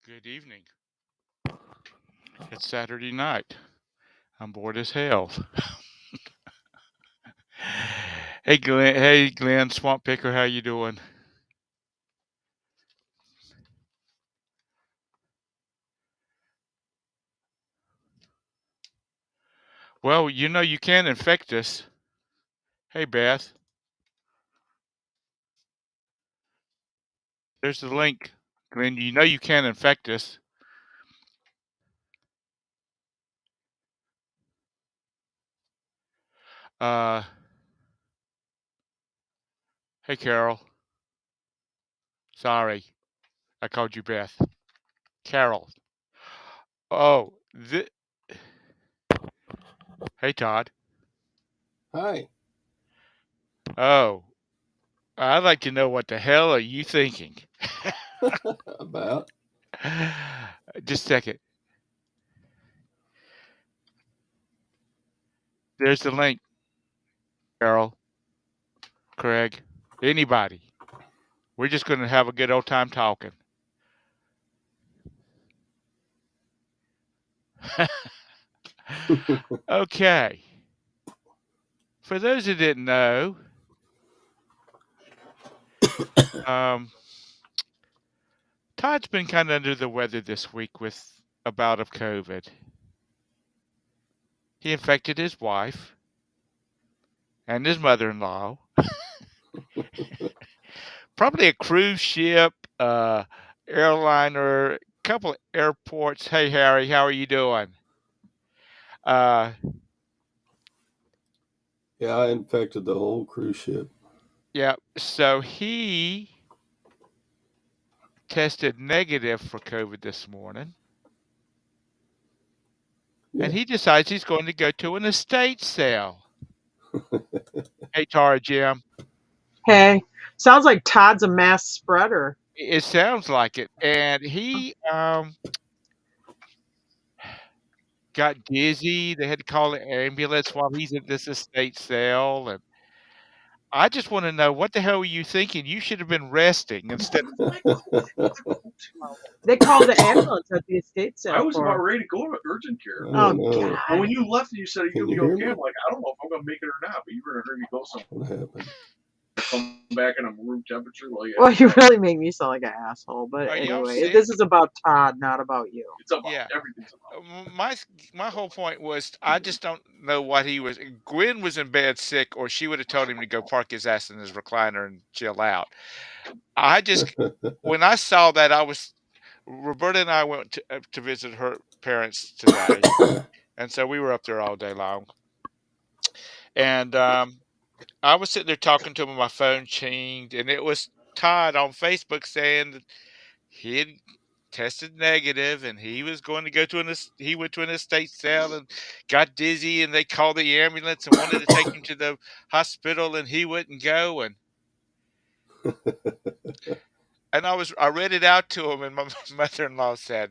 Good evening. It's Saturday night. I'm bored as hell. Hey Glenn, Swamp Picker, how you doing? Well, you know you can infect us. Hey Beth, there's the link. Glenn, you know you can infect us. Uh, hey Carol. Sorry, I called you Beth. Carol. Oh, hey Todd. Hi. Oh, I'd like to know what the hell are you thinking? About. Just a second. There's the link, Carol, Craig, anybody. We're just going to have a good old time talking. Okay. For those who didn't know, um, Todd's been kind of under the weather this week with a bout of COVID. He infected his wife and his mother-in-law. Probably a cruise ship, airliner, couple airports. Hey Harry, how are you doing? Uh, Yeah, I infected the whole cruise ship. yeah. So he tested negative for COVID this morning, and Yeah. he decides he's going to go to an estate sale. Hey Tara, Jim. Hey, sounds like Todd's a mass spreader. It sounds like it. And he got dizzy. They had to call the ambulance while he's at this estate sale. And I just want to know, what the hell were you thinking? You should have been resting instead of. They called the ambulance at the estate sale. I was for about him. ready to go to urgent care. I Oh don't know God! And when you left and you said, "Are you Can going to you be hear okay?" me? I'm like, I don't know if I'm going to make it or not, but you were going to hurry me go somewhere. what happened. Come back and I'm room temperature. Well, yeah. Well, you really make me sound like an asshole. But Are y'all anyway, sick? this is about Todd, not about you. It's about Yeah. everything's about. My whole point was, I just don't know what he was. Gwen was in bed sick, or she would have told him to go park his ass in his recliner and chill out. I just, when I saw that, Roberta and I went to visit her parents today, and so we were up there all day long. And I was sitting there talking to him, and my phone chinged, and it was Todd on Facebook saying that he had tested negative, and he was going to go to he went to an estate sale and got dizzy, and they called the ambulance and wanted to take him to the hospital, and he wouldn't go. And I read it out to him, and my mother-in-law said,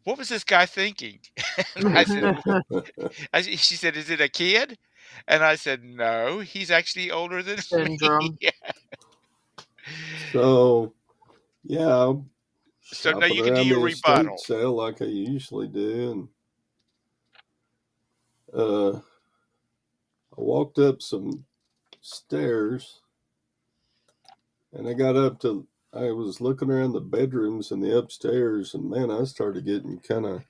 "What was this guy thinking?" And she said, "Is it a kid?" And I said, "No, he's actually older than me." Syndrome. So, yeah, I'm So now shopping you can do around your the estate rebuttal. sale like I usually do. And I walked up some stairs and I was looking around the bedrooms and the upstairs, and man, I started getting kind of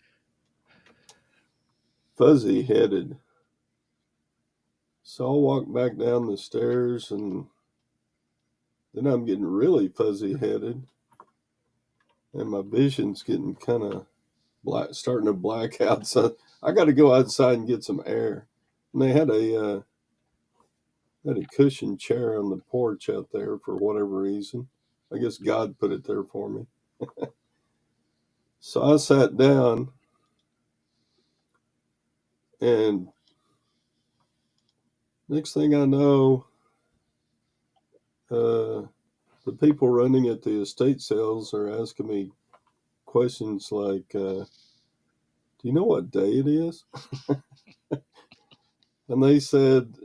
fuzzy headed. So I walked back down the stairs, and then I'm getting really fuzzy headed, and my vision's getting kind of starting to black out. So I got to go outside and get some air. And they had a cushioned chair on the porch out there for whatever reason. I guess God put it there for me. So I sat down, and next thing I know, uh, the people running at the estate sales are asking me questions like, "Do you know what day it is?" And they said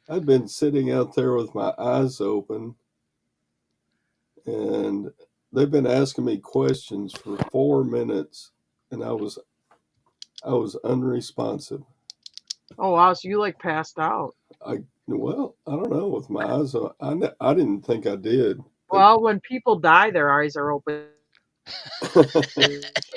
I'd been sitting out there with my eyes open, and they've been asking me questions for 4 minutes, and I was unresponsive. Oh wow, so you like passed out. I don't know, with my eyes. I didn't think I did, but Well, when people die, their eyes are open.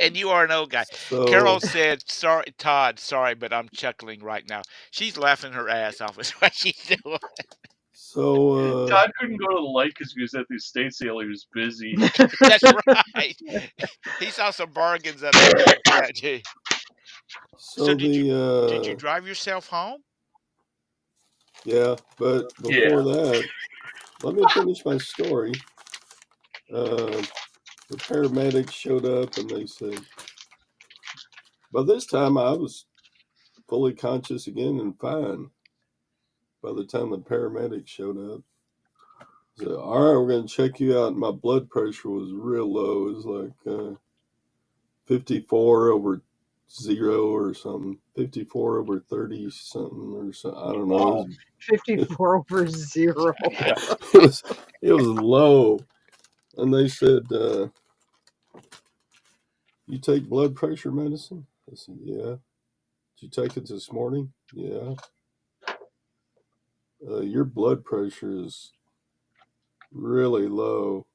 And you are an old guy. so Carol said, "Sorry, Todd. Sorry, but I'm chuckling right now." She's laughing her ass off. Is what she's doing. so Todd couldn't go to the light because he was at the estate sale. He was busy. That's right. He saw some bargains up there. Yeah, gee. So so did you the drive yourself home? yeah, but Yeah. before that, let me finish my story. Uh, the paramedics showed up and they said, by this time I was fully conscious again and fine. By the time the paramedics showed up, they said, all right, we're going to check you out. And my blood pressure was real low. It was like 54 over zero or something, 54 over 30 something or something. I don't know. Wow. 54 over 0. Yeah. It was low. And they said, you take blood pressure medicine? I said, yeah. Did you take it this morning? Yeah. Your blood pressure is really low.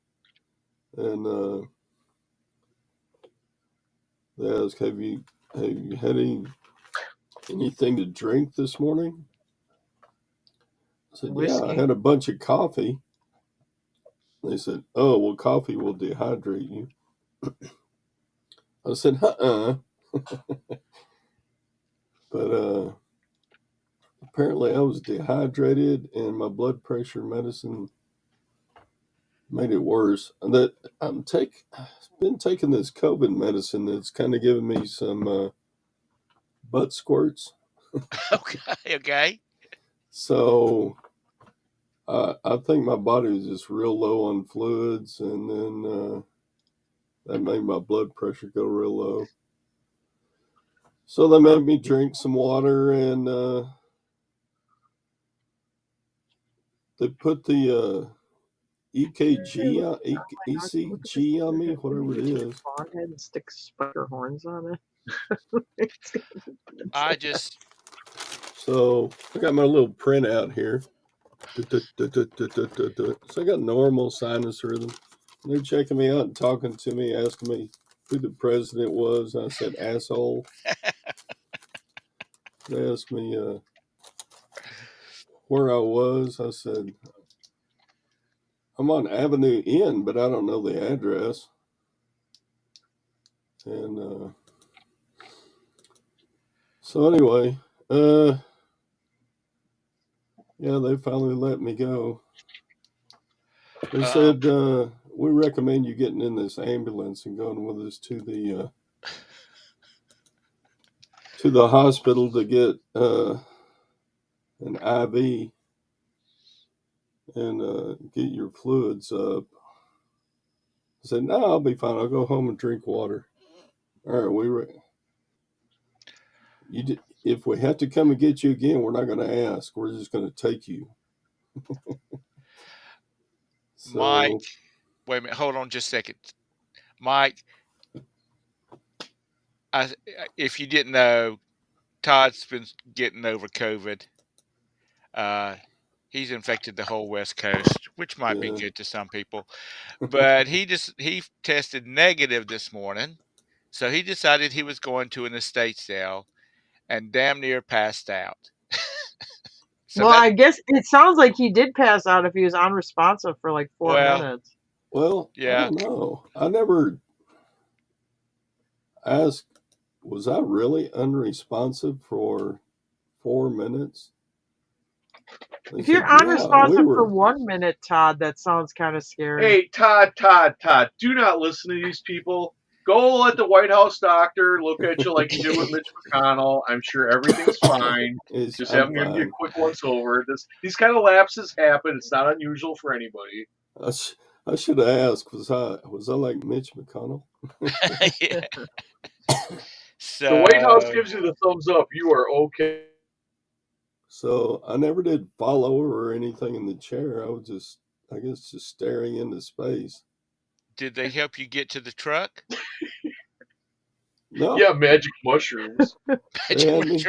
And they asked, have you had anything to drink this morning? I said, yeah, I Whiskey. had a bunch of coffee. They said, oh, well, coffee will dehydrate you. I said, but apparently I was dehydrated and my blood pressure medicine made it worse. And that I've been taking this COVID medicine that's kind of giving me some butt squirts. Okay, okay. So I think my body was just real low on fluids, and then that made my blood pressure go real low. So they made me drink some water, and they put the EKG, ECG on me, whatever it is. Frog head and stick spider horns on it. I just So I got my little printout here. So I got normal sinus rhythm. They're checking me out and talking to me, asking me who the president was. I said, asshole. They asked me where I was. I said, I'm on Avenue N, but I don't know the address. And so anyway, yeah, they finally let me go. They said, we recommend you getting in this ambulance and going with us to the hospital to get an IV and get your fluids up. I said, no, I'll be fine. I'll go home and drink water. All right, if we have to come and get you again, we're not going to ask. We're just going to take you. Mike, So, wait a minute. Hold on just a second. Mike, I if you didn't know, Todd's been getting over COVID. Uh, he's infected the whole West Coast, which might be yeah. good to some people. But he tested negative this morning, so he decided he was going to an estate sale and damn near passed out. So Well, that I guess it sounds like he did pass out if he was unresponsive for like 4 well, minutes. Well, I yeah. don't know. I never asked, was I really unresponsive for 4 minutes? They If you're said, yeah, we unresponsive for were. 1 minute, Todd, that sounds kind of scary. Hey, Todd, do not listen to these people. Go let the White House doctor look at you like he did with Mitch McConnell. I'm sure everything's fine. Just have I'm him give you a fine. quick once over. These kind of lapses happen. It's not unusual for anybody. I should have asked, was I like Mitch McConnell? Yeah. The White House So gives you the thumbs up. You are okay. So I never did follow or anything in the chair. I was just, I guess, just staring into space. Did they help you get to the truck? No, Yeah, magic mushrooms. they had me.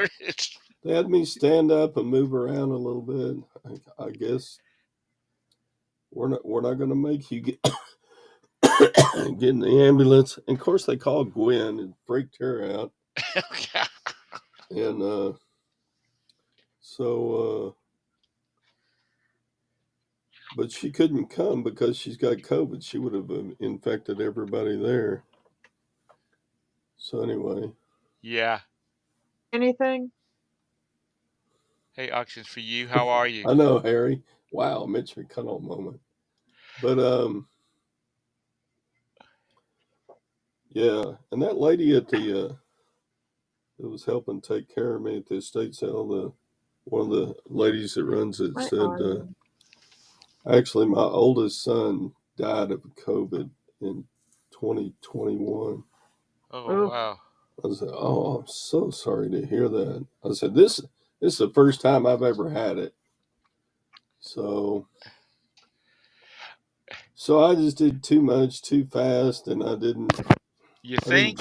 They had me stand up and move around a little bit. I guess we're not going to make you get get in the ambulance. And of course, they called Gwen and freaked her out. And but she couldn't come because she's got COVID. She would have infected everybody there. So anyway. Yeah. Anything? Hey, auctions for you. How are you? I know, Harry. Wow, Mitch McConnell moment. But yeah, and that lady at the that was helping take care of me at the estate sale, one of the ladies that runs it said, actually, my oldest son died of COVID in 2021. Oh, wow. I said, "Oh, I'm so sorry to hear that." I said, "This is the first time I've ever had it." So I just did too much too fast, and I didn't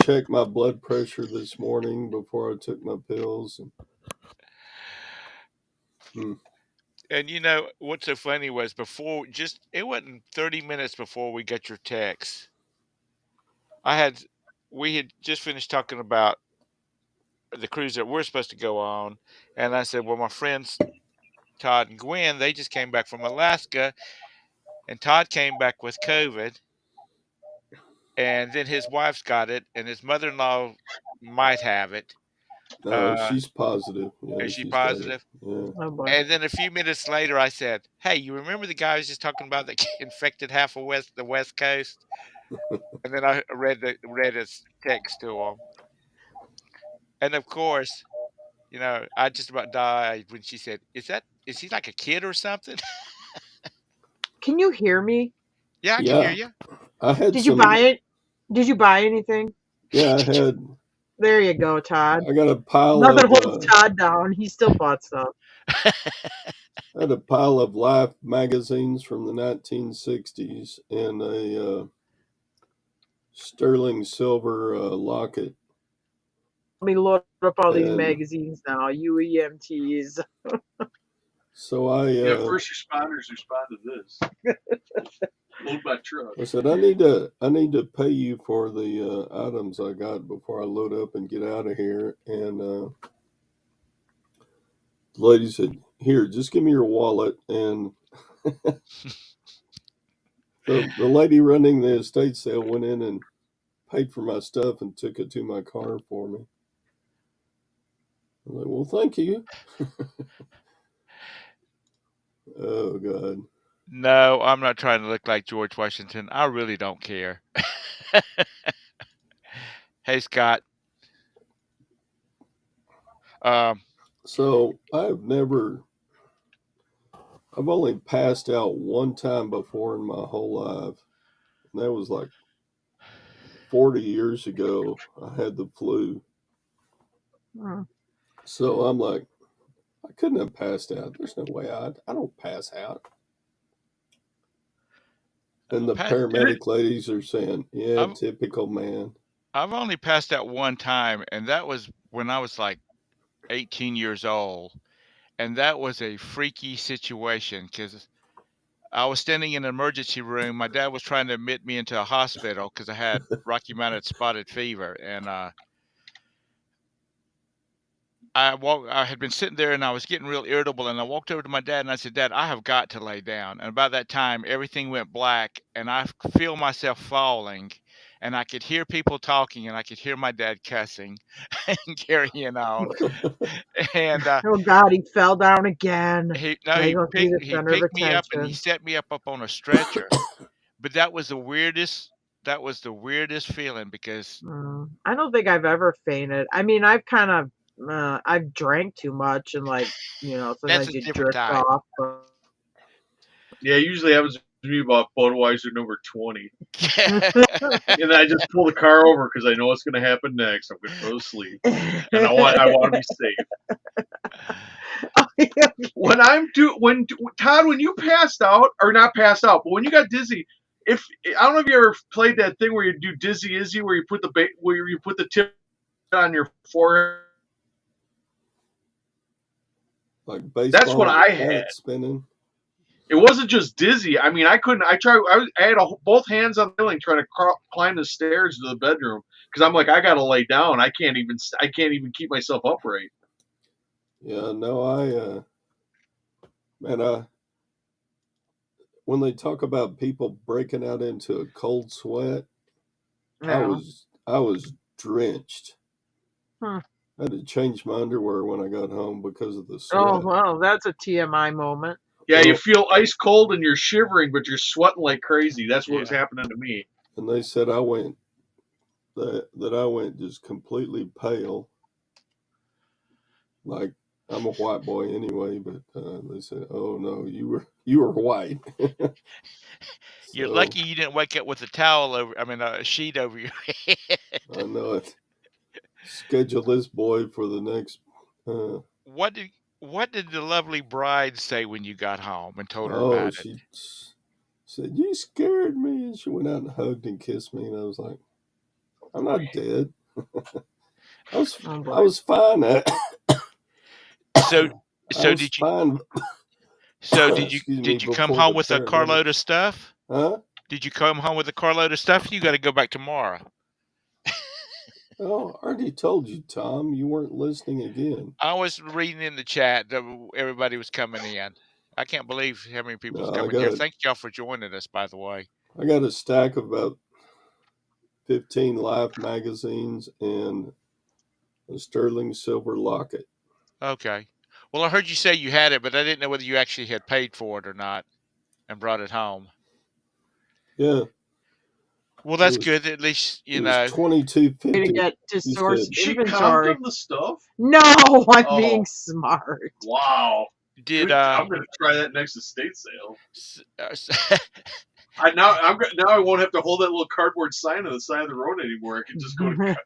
check my blood pressure this morning before I took my pills. And you know what's so funny was it wasn't 30 minutes before we got your text. We had just finished talking about the cruise that we're supposed to go on, and I said, well, my friends Todd and Gwen, they just came back from Alaska, and Todd came back with COVID, and then his wife's got it, and his mother-in-law might have it. No, she's positive. Yeah, is she positive? Yeah. Oh, And then a few minutes later, I said, "Hey, you remember the guy I was just talking about that infected half of the West Coast?" And then I read his text to him, and of course, you know, I just about died when she said, is he like a kid or something?" Can you hear me? Yeah, I can hear you. I had. Did you buy it? Did you buy anything? Yeah, I had. There you go, Todd. I got a pile Nothing of. holds Todd down. He still bought stuff. I had a pile of Life magazines from the 1960s and a sterling silver locket. Let me load up all these magazines now. UEMTs. So first responders respond to this. Load my truck. I said I need to pay you for the items I got before I load up and get out of here. And the lady said, "Here, just give me your wallet." And the lady running the estate sale went in and paid for my stuff and took it to my car for me. I'm like, well, thank you. Oh, God. No, I'm not trying to look like George Washington. I really don't care. Hey, Scott. So I've only passed out one time before in my whole life. And that was like 40 years ago. I had the flu. So I'm like, I couldn't have passed out. There's no way I don't pass out. And the paramedic ladies are saying, yeah, typical man. I've only passed out one time, and that was when I was like 18 years old. And that was a freaky situation because I was standing in an emergency room. My dad was trying to admit me into a hospital because I had Rocky Mountain spotted fever. And I had been sitting there and I was getting real irritable. And I walked over to my dad and I said, "Dad, I have got to lay down." And about that time, everything went black and I feel myself falling. And I could hear people talking and I could hear my dad cussing and carrying on. And oh God, he fell down again. He picked me up and he set me up on a stretcher. But that was the weirdest feeling because I don't think I've ever fainted. I mean, I've kind of I've drank too much and like, you know, sometimes you drift off. But... Yeah, usually happens to me about Budweiser number 20. And I just pull the car over because I know what's going to happen next. I'm going to go to sleep, and I want to be safe. When Todd, when you passed out, or not passed out, but when you got dizzy, if I don't know if you ever played that thing where you do Dizzy Izzy, where you put the tip on your forehead. Like baseball. That's what I had. Spinning. It wasn't just dizzy. I mean, I couldn't. I had both hands on the railing trying to climb the stairs to the bedroom because I'm like, I gotta lay down. I can't even keep myself upright. Yeah, no, when they talk about people breaking out into a cold sweat, Yeah. I was drenched. Hmm. I had to change my underwear when I got home because of the sweat. Oh, well, that's a TMI moment. Yeah, you feel ice cold and you're shivering, but you're sweating like crazy. That's what was happening to me. And they said I went just completely pale. Like I'm a white boy anyway, but they said, "Oh no, you were white." You're lucky you didn't wake up with a sheet over your head. I know it. Schedule this boy for the next. What did the lovely bride say when you got home and told her it? about She said, "You scared me," and she went out and hugged and kissed me, and I was like, "I'm not dead." I was fine. So did you? Fine. So did you come home with a carload of stuff? Huh? Did you come home with a carload of stuff? You got to go back tomorrow. Oh, I already told you, Tom. You weren't listening again. I was reading in the chat that everybody was coming in. I can't believe how many people was coming here. Thank y'all for joining us, by the way. I got a stack of about 15 Life magazines and a sterling silver locket. Okay. Well, I heard you say you had it, but I didn't know whether you actually had paid for it or not and brought it home. Yeah. Well, that's good. At least you know. $22.50 to get to source inventory. The stuff? No, I'm being smart. Wow. I'm going to try that next estate sale. Now I won't have to hold that little cardboard sign on the side of the road anymore. I can just go to.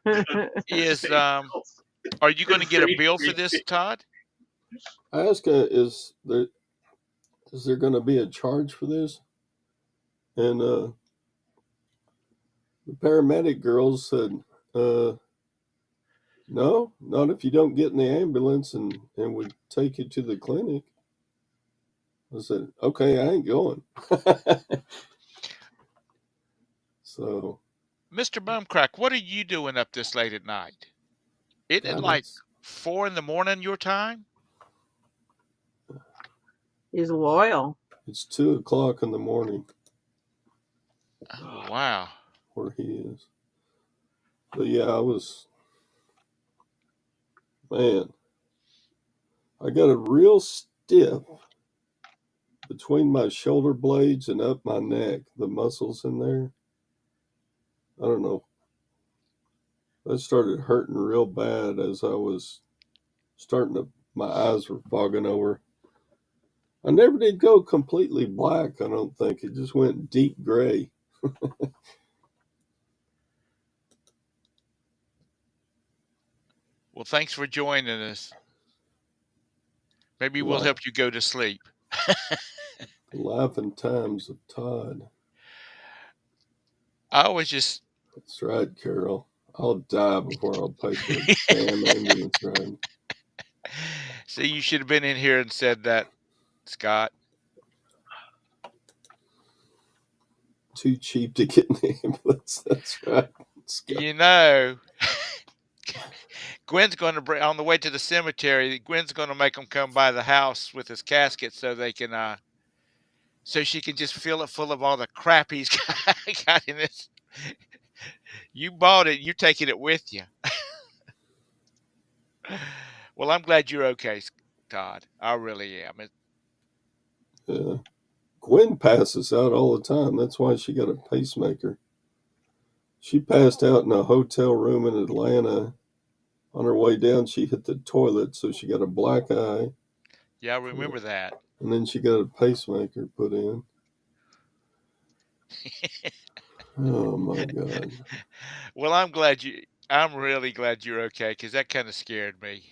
Are you going to get a bill for this, Todd? I asked, is there going to be a charge for this? And the paramedic girls said, no, not if you don't get in the ambulance and we take you to the clinic. I said, okay, I ain't going. So, Mr. Bumcrack, what are you doing up this late at night? Isn't it like 4 a.m. your time? He's loyal. It's 2:00 in the morning. Oh, wow. Where he is. But yeah, I got a real stiff between my shoulder blades and up my neck, the muscles in there. I don't know. That started hurting real bad as I was my eyes were fogging over. I never did go completely black, I don't think. It just went deep gray. Well, thanks for joining us. Maybe we'll help you go to sleep. Life and Times of Todd. That's right, Carol. I'll die before I'll pay for a damn ambulance ride. See, you should have been in here and said that, Scott. Too cheap to get in the ambulance. That's right, Scott. You know, Gwen's going to bring, on the way to the cemetery, Gwen's going to make them come by the house with his casket so they can, so she can just fill it full of all the crap he's got in this. You bought it, you're taking it with you. Well, I'm glad you're okay, Todd. I really am. Yeah. Gwen passes out all the time. That's why she got a pacemaker. She passed out in a hotel room in Atlanta. On her way down, she hit the toilet, so she got a black eye. Yeah, I remember that. And then she got a pacemaker put in. Oh, my God. Well, I'm really glad you're okay, because that kind of scared me.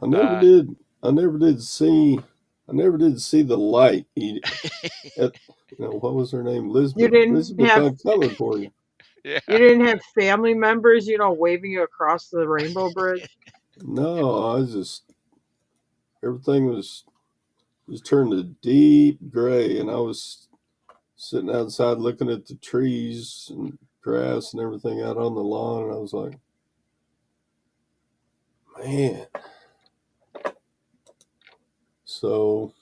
I never did see, never did see the light. What was her name? Elizabeth. You didn't Elizabeth, have I'm coming for you. Yeah. You didn't have family members, waving you across the Rainbow Bridge? No, everything was turned to deep gray, and I was sitting outside looking at the trees and grass and everything out on the lawn, and I was like, man. So,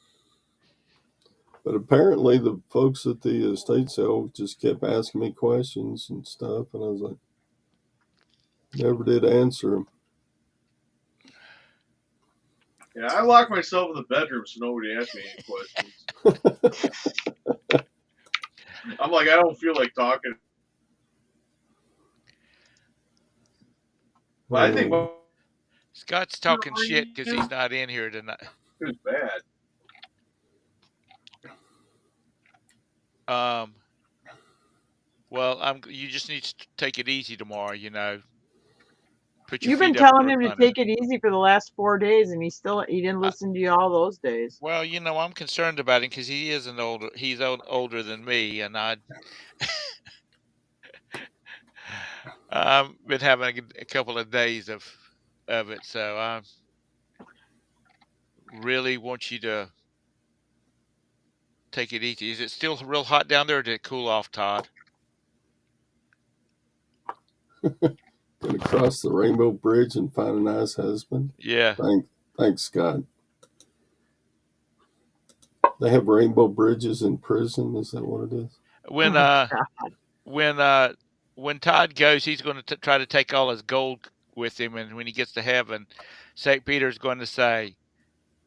but apparently the folks at the estate sale just kept asking me questions and stuff, and I was like, never did answer them. Yeah, I lock myself in the bedroom so nobody asks me any questions. I'm like, I don't feel like talking. But I think Scott's talking shit because he's not in here tonight. It was bad. Well, you just need to take it easy tomorrow. Put your You've been feet up telling and him to work on it. take it easy for the last 4 days, and he didn't listen to you all those days. Well, I'm concerned about him because he's older than me, and I've been having a couple of days of it, so I really want you to take it easy. Is it still real hot down there, or did it cool off, Todd? Gonna cross the Rainbow Bridge and find a nice husband. Yeah. Thanks, God. They have rainbow bridges in prison. Is that what it is? When Todd goes, he's going to try to take all his gold with him, and when he gets to heaven, St. Peter's going to say,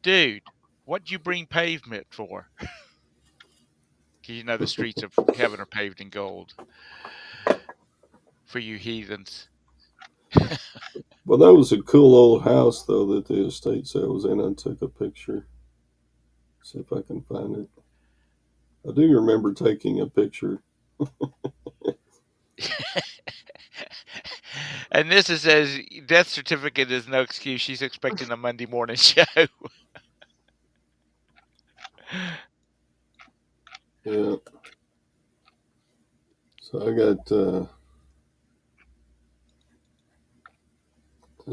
"Dude, what'd you bring pavement for?" Because the streets of heaven are paved in gold for you heathens. Well, that was a cool old house, though, that the estate sale was in. I took a picture. See if I can find it. I do remember taking a picture. And this says death certificate is no excuse. She's expecting a Monday morning show. Yeah. So I got.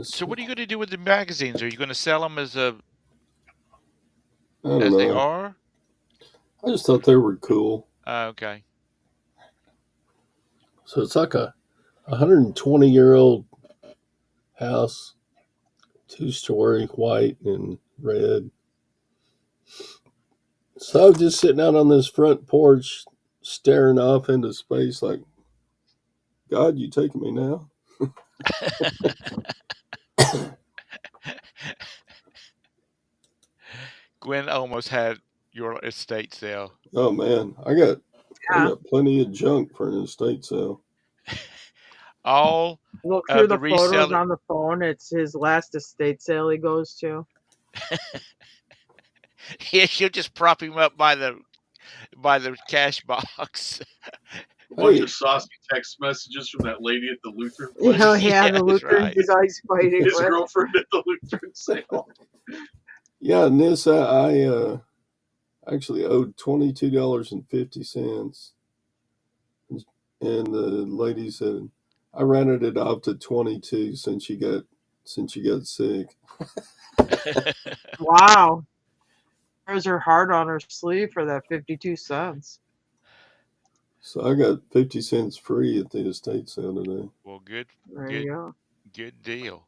So what are you going to do with the magazines? Are you going to sell them as I don't know. they are? I just thought they were cool. Okay. So it's like a 120-year-old house, 2-story, white and red. So I was just sitting out on this front porch, staring off into space, like, God, you taking me now? Gwen almost had your estate sale. Oh man, I got plenty of junk for an estate sale. All look through the photos on the phone. It's his last estate sale he goes to. Yeah, she'll just prop him up by the cash box. A bunch of saucy text messages from that lady at the Lutheran place. Oh, yeah, the Lutheran right. is always fighting his girlfriend at the Lutheran sale. Yeah, and this I actually owed $22.50, and the lady said I rounded it off to 22 since you got sick. Wow. There's her heart on her sleeve for that 52 cents. So I got 50 cents free at the estate sale today. Well, good. There you go. Good deal.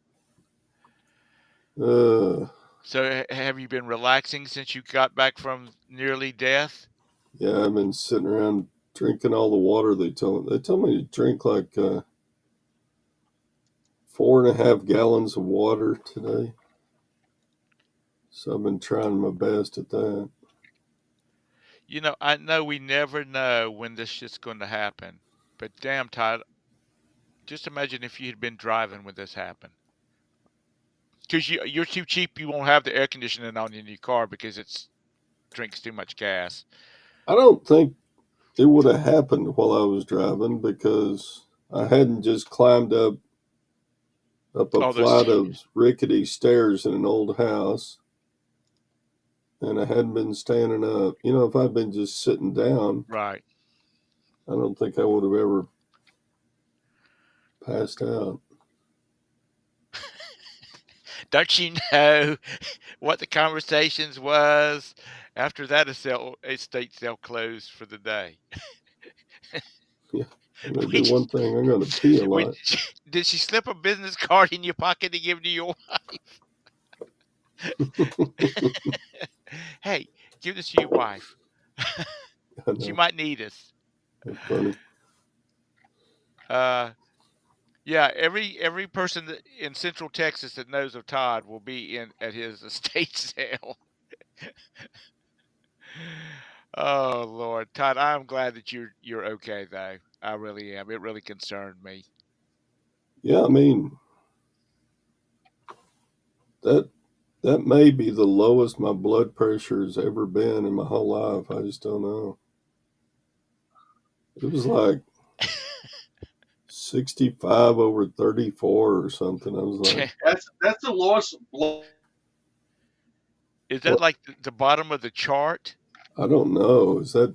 So have you been relaxing since you got back from nearly death? Yeah, I've been sitting around drinking all the water they told me to drink like 4.5 gallons of water today. So I've been trying my best at that. I know we never know when this shit's going to happen, but damn, Todd, just imagine if you had been driving when this happened. Because you're too cheap, you won't have the air conditioning on in your car because it drinks too much gas. I don't think it would have happened while I was driving because I hadn't just climbed up a flight of rickety stairs in an old house. and I hadn't been standing up. You know, if I'd been just sitting down, Right. I don't think I would have ever passed out. Don't you know what the conversations was after that estate sale closed for the day? Yeah, I'm going to do one thing. I'm going to pee a lot. Did she slip a business card in your pocket to give to your wife? Hey, give this to your wife. She might need us. That's funny. Yeah, every person in Central Texas that knows of Todd will be at his estate sale. Oh Lord, Todd, I'm glad that you're okay though. I really am. It really concerned me. Yeah, I mean that may be the lowest my blood pressure has ever been in my whole life. I just don't know. It was like 65 over 34 or something. I was like, that's the lowest blood. Is that like the bottom of the chart? I don't know. Is that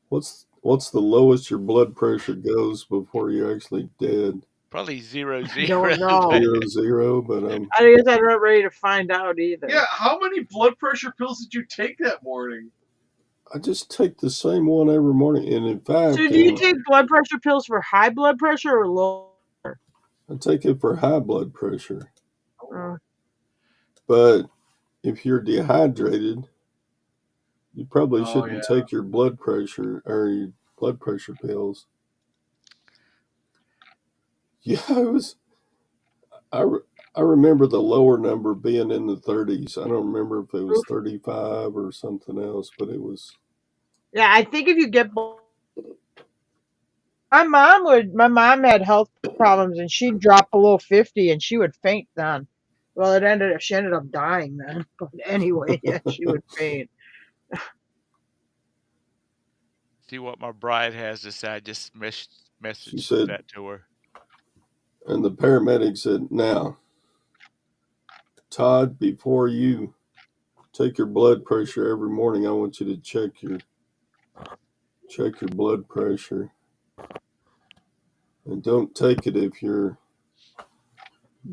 what's the lowest your blood pressure goes before you're actually dead? Probably 0, 0. Don't know. 0, but I guess I'm not ready to find out either. Yeah, how many blood pressure pills did you take that morning? I just take the same one every morning, and in fact, so do you take blood pressure pills for high blood pressure or low? I take it for high blood pressure. But if you're dehydrated, you probably shouldn't take your blood pressure or your blood pressure pills. Yeah, it was. I remember the lower number being in the 30s. I don't remember if it was 35 or something else, but it was. Yeah, I think if you get. My mom had health problems and she'd drop below 50 and she would faint then. Well, she ended up dying then. But anyway, yeah, she would faint. See what my bride has to say. I just messaged that to her. And the paramedic said, "Now, Todd, before you take your blood pressure every morning, I want you to check your blood pressure. And don't take it if you're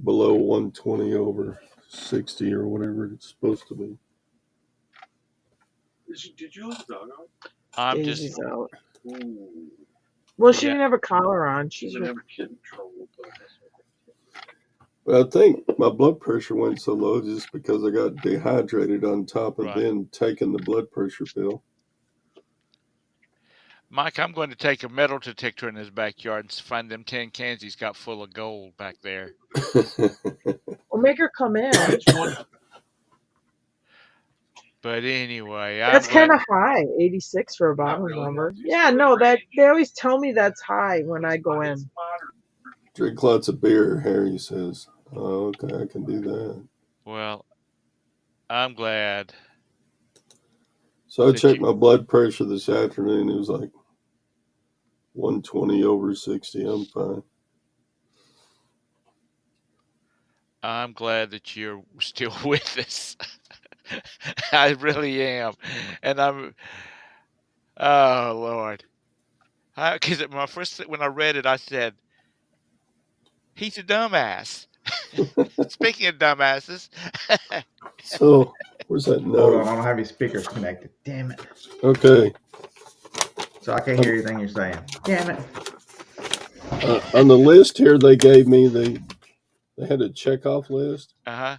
below 120 over 60 or whatever it's supposed to be." Did you let the dog out? I'm just out. Well, she didn't have a collar on. She's never kid in trouble. But I think my blood pressure went so low just because I got dehydrated on top of then taking the blood pressure pill. Mike, I'm going to take a metal detector in his backyard and find them tin cans he's got full of gold back there. We'll make her come in. But anyway, that's kind of high, 86 for a bottle number. Yeah, no, that they always tell me that's high when I go in. Drink lots of beer, Harry says. Oh, okay, I can do that. Well, I'm glad. So I checked my blood pressure this afternoon. It was like 120 over 60. I'm fine. I'm glad that you're still with us. I really am. And I'm, oh, Lord. Because when I read it, I said, he's a dumbass. Speaking of dumbasses. So, where's that note? Hold on, I don't have your speakers connected. Damn it. Okay. So I can't hear anything you're saying. Damn it. On the list here they gave me, they had a checkoff list. Uh-huh.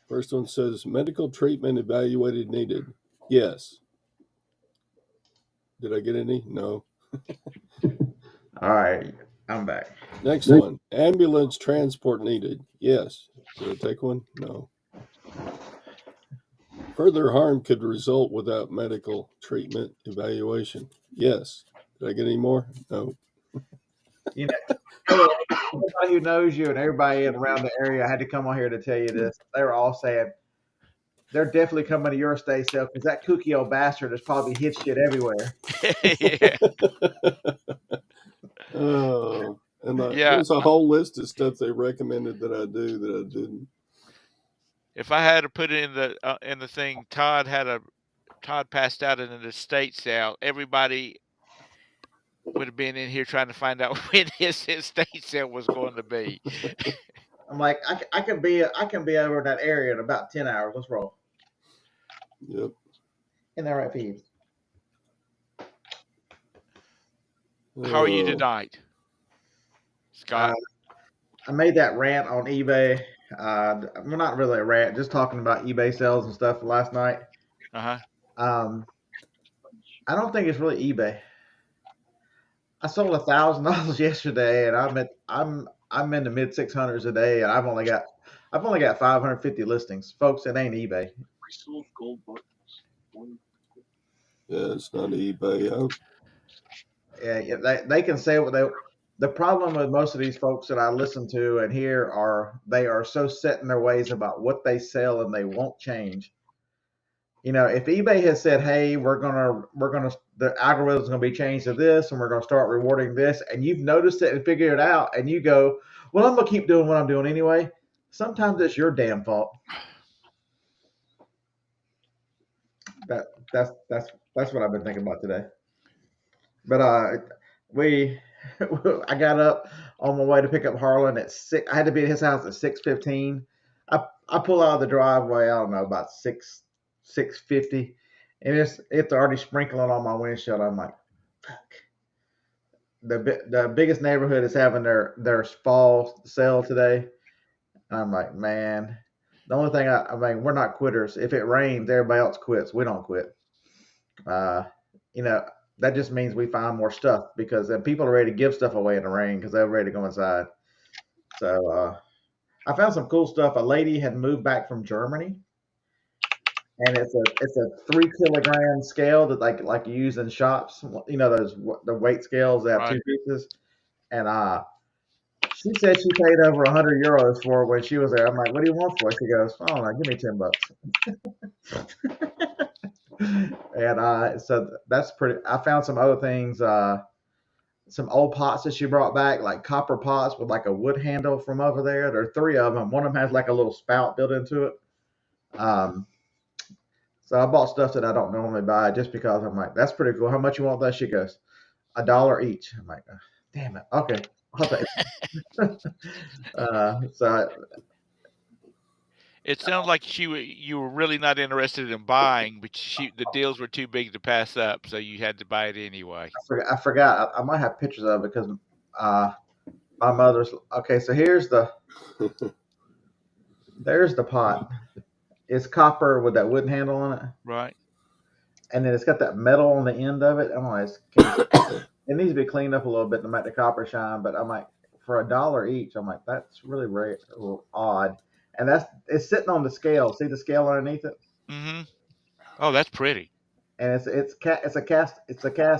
First one says, medical treatment evaluated needed. Yes. Did I get any? No. All right, I'm back. Next one, ambulance transport needed. Yes. Did I take one? No. Further harm could result without medical treatment evaluation. Yes. Did I get any more? No. You know, everybody who knows you and everybody around the area, I had to come on here to tell you this. They were all saying they're definitely coming to your estate sale because that kooky old bastard has probably hit shit everywhere. Yeah. Oh, and there's a whole list of stuff they recommended that I do that I didn't. If I had to put it in the thing, Todd passed out in an estate sale. Everybody would have been in here trying to find out when his estate sale was going to be. I'm like, I can be over in that area in about 10 hours. Let's roll. Yep. In that right feed. How are you tonight, Scott? I made that rant on eBay. Well, not really a rant, just talking about eBay sales and stuff last night. Uh-huh. I don't think it's really eBay. I sold $1,000 yesterday, and I'm in the mid 600s a day, and I've only got 550 listings, folks. It ain't eBay. Resold gold buttons. Yeah, it's not eBay. Yeah, they can say what they. The problem with most of these folks that I listen to and hear are they are so set in their ways about what they sell and they won't change. You know, if eBay has said, "Hey, the algorithm's gonna be changed to this, and we're gonna start rewarding this," and you've noticed it and figured it out, and you go, "Well, I'm gonna keep doing what I'm doing anyway." Sometimes it's your damn fault. That's what I've been thinking about today. But I got up on my way to pick up Harlan at 6. I had to be at his house at 6:15. I pull out of the driveway. I don't know, about 6:50, and it's already sprinkling on my windshield. I'm like, fuck. The biggest neighborhood is having their fall sale today. And I'm like, man. The only thing I mean, we're not quitters. If it rains, everybody else quits. We don't quit. You know, that just means we find more stuff because then people are ready to give stuff away in the rain because they're ready to go inside. So I found some cool stuff. A lady had moved back from Germany, and it's a 3 kilogram scale that like you use in shops. You know the weight scales that have Right. 2 pieces, and she said she paid over 100 euros for it when she was there. I'm like, what do you want for it? She goes, oh no, give me $10. And so that's pretty. I found some other things. Some old pots that she brought back, like copper pots with like a wood handle from over there. There are 3 of them. One of them has like a little spout built into it. So I bought stuff that I don't normally buy just because I'm like, that's pretty cool. How much you want that? She goes, $1 each. I'm like, oh, damn it. Okay, I'll take it. So It sounds like you were really not interested in buying, but the deals were too big to pass up, so you had to buy it anyway. I forgot. I might have pictures of it because my mother's. Okay, so there's the pot. It's copper with that wooden handle on it. Right. And then it's got that metal on the end of it. I'm like, it needs to be cleaned up a little bit to make the copper shine. But I'm like, for $1 each, I'm like, that's really rare, odd. And it's sitting on the scale. See the scale underneath it? Mm-hmm. Oh, that's pretty. And it's a cast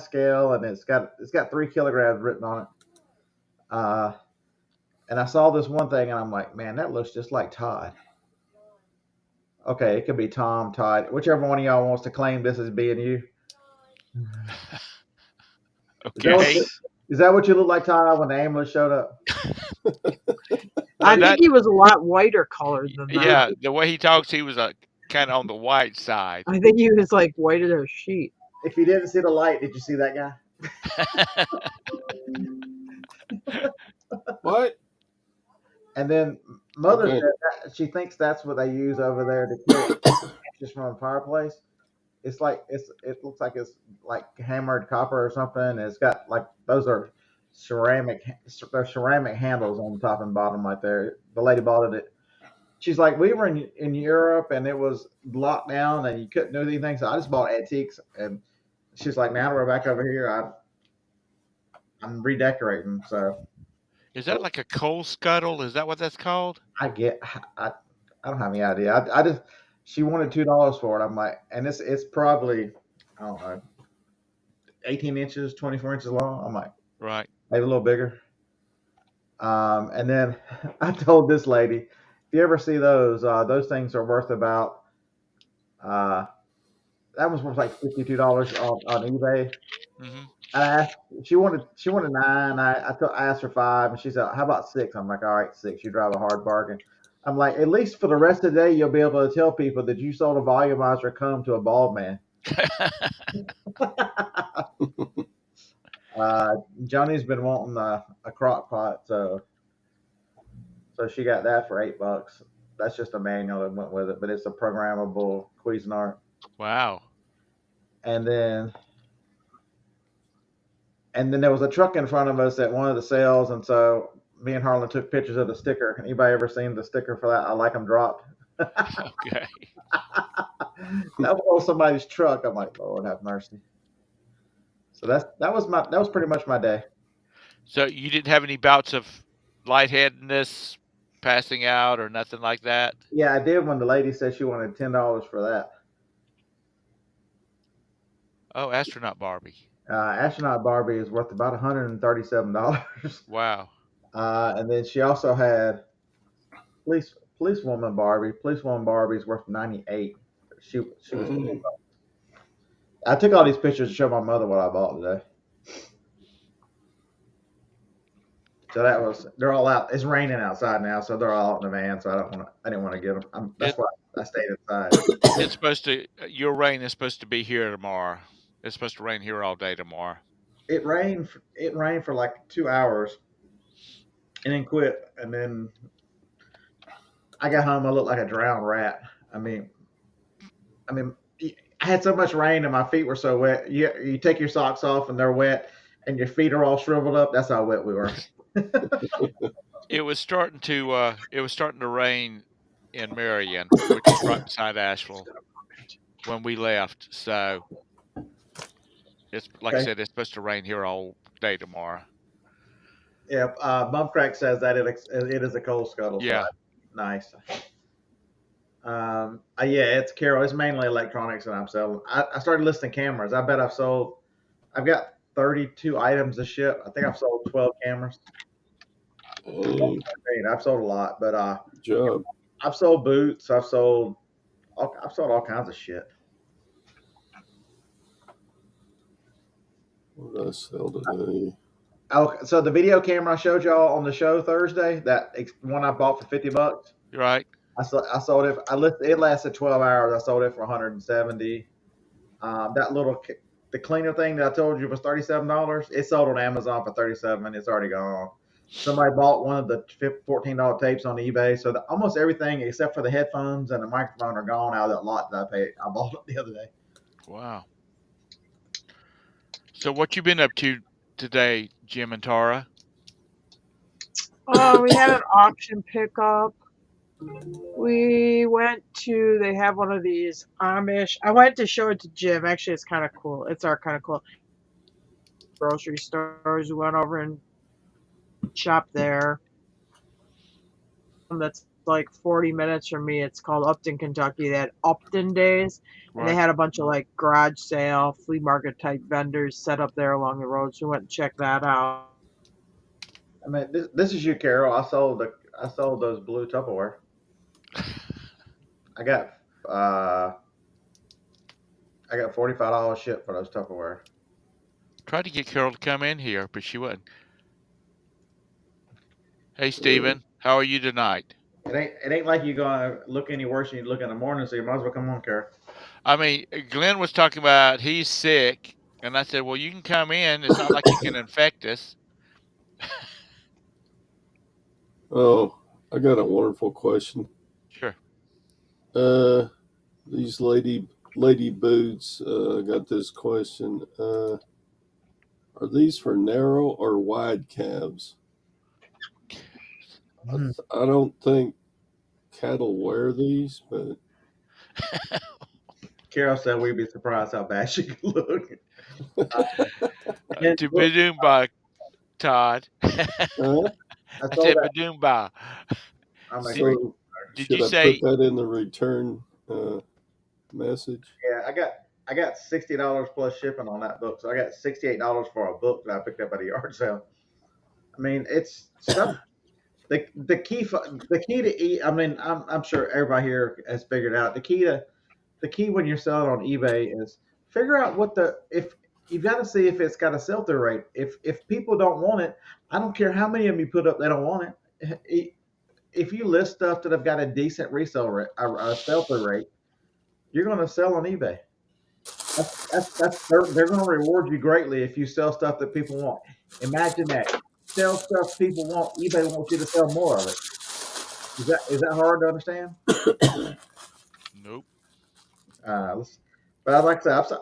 scale, and it's got 3 kilograms written on it. And I saw this one thing, and I'm like, man, that looks just like Todd. Okay, it could be Tom, Todd, whichever one of y'all wants to claim this as being you. Okay. Is that what you look like, Todd, when the ambulance showed up? I think he was a lot whiter colored than that. Yeah, the way he talks, he was kind of on the white side. I think he was like white as a sheet. If you didn't see the light, did you see that guy? What? And then Mother said that she thinks that's what they use over there to kill ashes from a fireplace. It's like it looks like it's like hammered copper or something. It's got like those are ceramic handles on the top and bottom right there. The lady bought it. She's like, we were in Europe and it was locked down and you couldn't do anything. So I just bought antiques. And she's like, now that we're back over here, I'm redecorating. So is that like a coal scuttle? Is that what that's called? I don't have any idea. I just she wanted $2 for it. I'm like, and it's probably I don't know 18 inches, 24 inches long. I'm like, right, maybe a little bigger. And then I told this lady, if you ever see those things are worth about that was worth like $52 on eBay. Mm-hmm. I asked, she wanted 9. I asked her 5, and she said, "How about 6?" I'm like, "All right, 6. You drive a hard bargain." I'm like, at least for the rest of the day, you'll be able to tell people that you sold a volumizer comb to a bald man. Johnny's been wanting a crock pot, so she got that for $8. That's just a manual that went with it, but it's a programmable Cuisinart. Wow. And then there was a truck in front of us at one of the sales, and so me and Harlan took pictures of the sticker. Anybody ever seen the sticker for that? I like them dropped. Okay. That was on somebody's truck. I'm like, Lord have mercy. So that was pretty much my day. So you didn't have any bouts of lightheadedness, passing out, or nothing like that? Yeah, I did when the lady said she wanted $10 for that. Oh, astronaut Barbie. Astronaut Barbie is worth about $137. Wow. And then she also had policewoman Barbie. Policewoman Barbie is worth $98. She was. I took all these pictures to show my mother what I bought today. So they're all out. It's raining outside now, so they're all out in the van. So I didn't want to get them. That's why I stayed inside. It's supposed to. Your rain is supposed to be here tomorrow. It's supposed to rain here all day tomorrow. It rained for like 2 hours, and then quit. And then I got home. I looked like a drowned rat. I mean, I had so much rain and my feet were so wet. You take your socks off and they're wet, and your feet are all shriveled up. That's how wet we were. It was starting to rain in Marion, which is right beside Asheville, when we left. So it's like I said, it's supposed to rain here all day tomorrow. Yeah, Bumcrack says that it is a coal scuttle. Yeah, so nice. Yeah, it's Carol. It's mainly electronics that I'm selling. I started listing cameras. I bet I've got 32 items to ship. I think I've sold 12 cameras. I've sold a lot, but good job. I've sold boots. I've sold all kinds of shit. What did I sell today? Oh, so the video camera I showed y'all on the show Thursday, that one I bought for $50. Right. I sold it. It lasted 12 hours. I sold it for 170. The cleaner thing that I told you was $37. It sold on Amazon for $37. It's already gone. Somebody bought one of the $14 tapes on eBay. So almost everything except for the headphones and the microphone are gone out of that lot that I bought it the other day. Wow. So what you been up to today, Jim and Tara? We had an auction pickup. We went to, they have one of these Amish. I went to show it to Jim. Actually, it's kind of cool. It's kind of cool. Grocery stores. We went over and shopped there. That's like 40 minutes from me. It's called Upton, Kentucky. They had Upton Days. And they had a bunch of like garage sale, flea market type vendors set up there along the road. So we went and checked that out. I mean, this is you, Carol. I sold those blue Tupperware. I got $45 shipped for those Tupperware. Tried to get Carol to come in here, but she wouldn't. Hey, Steven, how are you tonight? It ain't like you're gonna look any worse than you look in the morning, so you might as well come on, Carol. I mean, Glenn was talking about he's sick, and I said, well, you can come in. It's not like you can infect us. Oh, I got a wonderful question. Sure. These lady boots got this question. Are these for narrow or wide calves? I don't think cattle wear these, but Carol said we'd be surprised how bad she could look. To Badoomba, Todd. I said Badoomba. So Did should you I say put that in the return message? Yeah, I got $60 plus shipping on that book, so I got $68 for a book that I picked up at a yard sale. I mean, it's stuff. The key to eat. I mean, I'm sure everybody here has figured out the key when you're selling on eBay is figure out if you've got to see if it's got a sell-through rate. If people don't want it, I don't care how many of them you put up, they don't want it. if you list stuff that have got a decent resale rate, a sell-through rate, you're going to sell on eBay. They're going to reward you greatly if you sell stuff that people want. Imagine that. Sell stuff people want. eBay wants you to sell more of it. Is that hard to understand? Nope. But I'd like to say,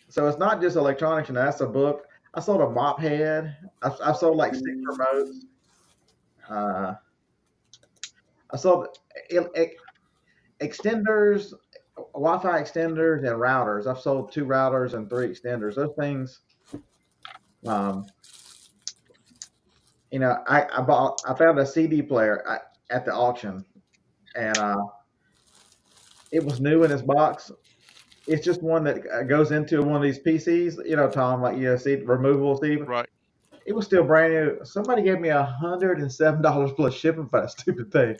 so it's not just electronics. That's a book. I sold a mop head. I've sold like 6 remotes. I sold extenders, Wi-Fi extenders, and routers. I've sold 2 routers and 3 extenders. Those things, I found a CD player at the auction, and it was new in its box. It's just one that goes into one of these PCs, Tom, like removable CD. Right. It was still brand new. Somebody gave me $107 plus shipping for that stupid thing.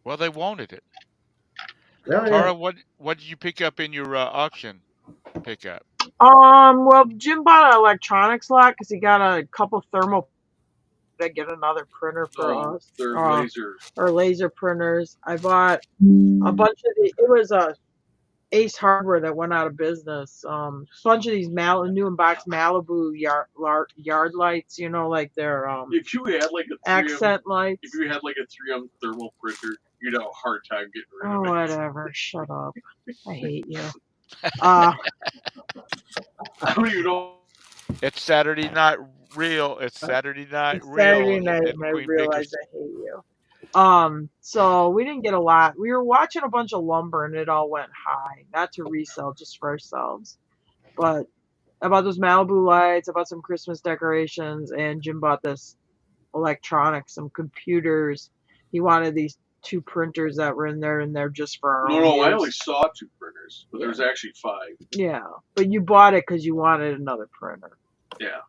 Well, they wanted it. Oh, Tara, yeah. what did you pick up in your auction pickup? Well, Jim bought an electronics lot because he got a couple thermal to get another printer for us. Or laser printers. I bought a bunch of it was a Ace Hardware that went out of business. A bunch of these new in box Malibu yard lights, like their if you had like a 3M, accent lights. If you had like a 3M thermal printer, you'd have a hard time getting rid of it. Whatever. Shut up. I hate you. I don't even know. It's Saturday Night Real. It's Saturday Night It's Real. Saturday night, and I realized I hate you. So we didn't get a lot. We were watching a bunch of lumber, and it all went high. Not to resell, just for ourselves. But I bought those Malibu lights. I bought some Christmas decorations, and Jim bought this electronics, some computers. He wanted these 2 printers that were in there, and they're just for our own No, use. I only saw 2 printers, but there was actually 5. Yeah, but you bought it because you wanted another printer. Yeah.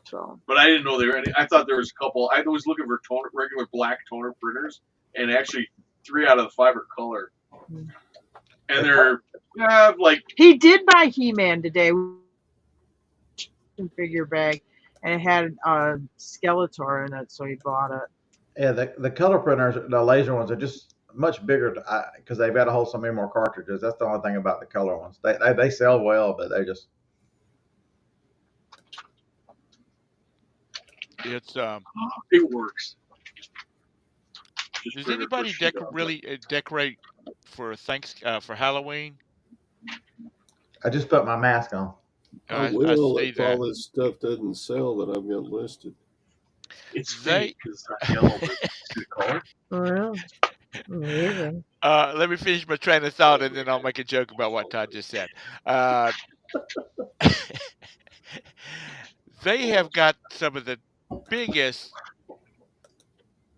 So. But I didn't know there were any. I thought there was a couple. I was looking for regular black toner printers, and actually 3 out of the 5 are color. And they're like. He did buy He-Man today. Figure bag, and it had a Skeletor in it, so he bought it. Yeah, the color printers, the laser ones, are just much bigger because they've got to hold so many more cartridges. That's the only thing about the color ones. They sell well, but they just. It's It works. Does anybody decorate for for Halloween? I just put my mask on. I will if all this stuff doesn't sell that I've got listed. It's fake because it's not yellow, but it's good color. Oh, amazing. Let me finish my train of thought, and then I'll make a joke about what Todd just said. They have got some of the biggest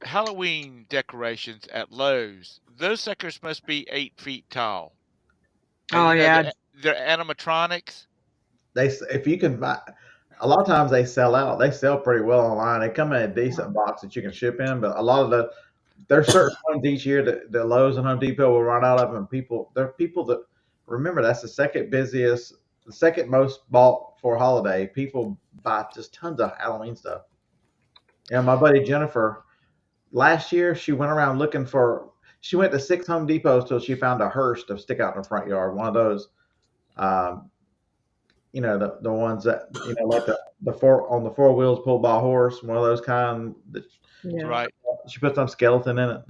Halloween decorations at Lowe's. Those suckers must be 8 feet tall. And yeah, they're animatronics. If you can buy, a lot of times they sell out. They sell pretty well online. They come in a decent box that you can ship in, but a lot of there's certain ones each year that the Lowe's and Home Depot will run out of, and there are people that remember that's the second most bought for holiday. People buy just tons of Halloween stuff. My buddy Jennifer, last year she went around looking for. She went to 6 Home Depots till she found a hearse to stick out in the front yard. One of those, the ones that like the 4 wheels pulled by a horse. One of those kind. Right. She put some skeleton in it.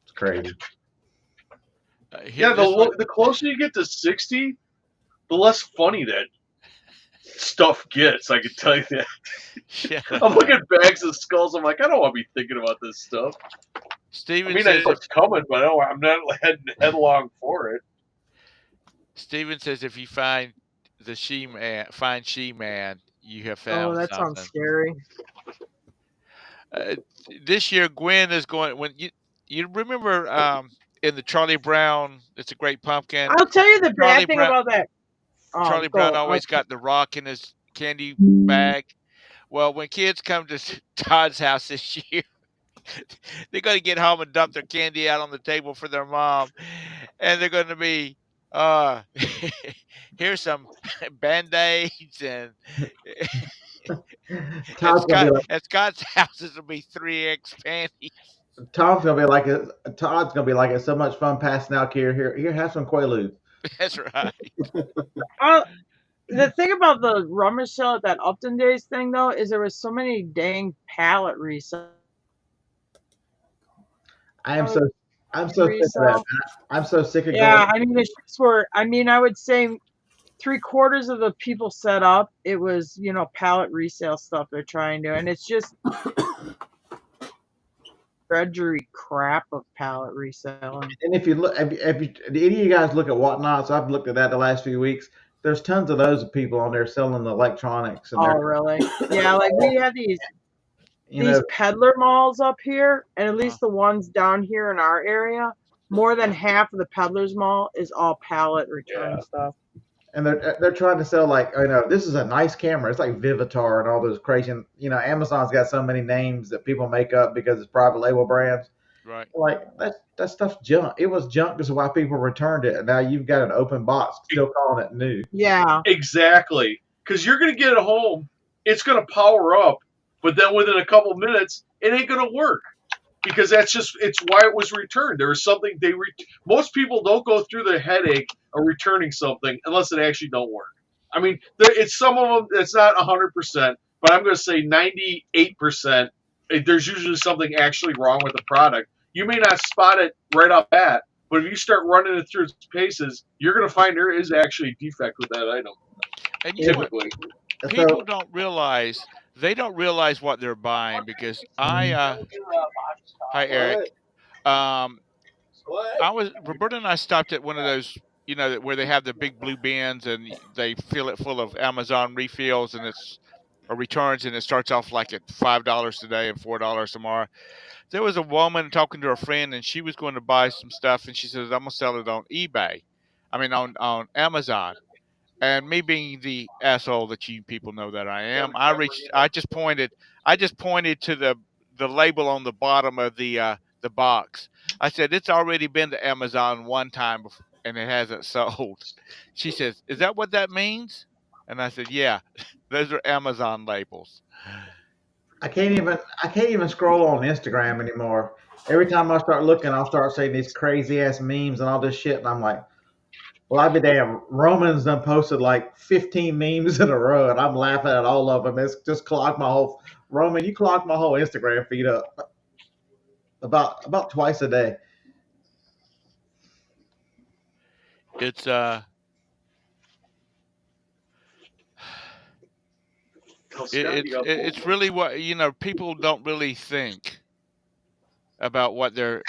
It's crazy. The closer you get to 60, the less funny that stuff gets. I can tell you that. Yeah. I'm looking at bags of skulls. I'm like, I don't want to be thinking about this stuff. Steven I know it's coming, but I'm not heading headlong for it. Steven says if you find the She-Man, you have found. Oh, that something. sounds scary. This year, Gwen is going. When you remember in the Charlie Brown, It's a Great Pumpkin. I'll tell you the bad thing about that. Charlie Brown always got the rock in his candy bag. Well, when kids come to Todd's house this year, they're going to get home and dump their candy out on the table for their mom, and they're going to be, here's some Band-Aids and Tom's gonna be like, At Scott's houses will be 3X panties. Tom's gonna be like, Todd's gonna be like, it's so much fun passing out here, have some Quaaludes. That's right. The thing about the rummage sale at that Upton Days thing, though, is there was so many dang pallet resale. I'm so sick of that. I'm so sick of Yeah, going. I mean, the shifts were. I mean, I would say 3/4 of the people set up. It was, pallet resale stuff they're trying to, and it's just drudgery crap of pallet reselling. And if you look, if any of you guys look at Whatnot, so I've looked at that the last few weeks. There's tons of those people on there selling the electronics. And Oh, really? Yeah, like we have these peddler malls up here, and at least the ones down here in our area, more than half of the peddlers mall is all pallet return stuff. And they're trying to sell this is a nice camera. It's like Vivitar and all those crazy. Amazon's got so many names that people make up because it's private label brands. Right. Like that stuff's junk. It was junk because of why people returned it, and now you've got an open box still calling it new. Yeah. Exactly. Because you're going to get it home, it's going to power up, but then within a couple minutes, it ain't going to work. Because it's why it was returned. There was something most people don't go through the headache of returning something unless it actually don't work. I mean, it's some of them, it's not 100%, but I'm going to say 98%. There's usually something actually wrong with the product. You may not spot it right off bat, but if you start running it through its paces, you're going to find there is actually a defect with that item. And typically, people don't realize what they're buying because hi Eric. Roberta and I stopped at one of those, where they have the big blue bins and they fill it full of Amazon refills and returns, and it starts off like at $5 today and $4 tomorrow. There was a woman talking to her friend, and she was going to buy some stuff, and she says, "I'm gonna sell it on eBay. I mean, on Amazon." And me being the asshole that you people know that I am, I just pointed to the label on the bottom of the box. I said, "It's already been to Amazon one time before, and it hasn't sold." She says, "Is that what that means?" And I said, "Yeah, those are Amazon labels." I can't even scroll on Instagram anymore. Every time I start looking, I'll start seeing these crazy ass memes and all this shit, and I'm like, well, I'd be damn. Roman's done posted like 15 memes in a row, and I'm laughing at all of them. It's just clogged my whole Roman. You clogged my whole Instagram feed up about twice a day. It's really what people don't really think about what they're.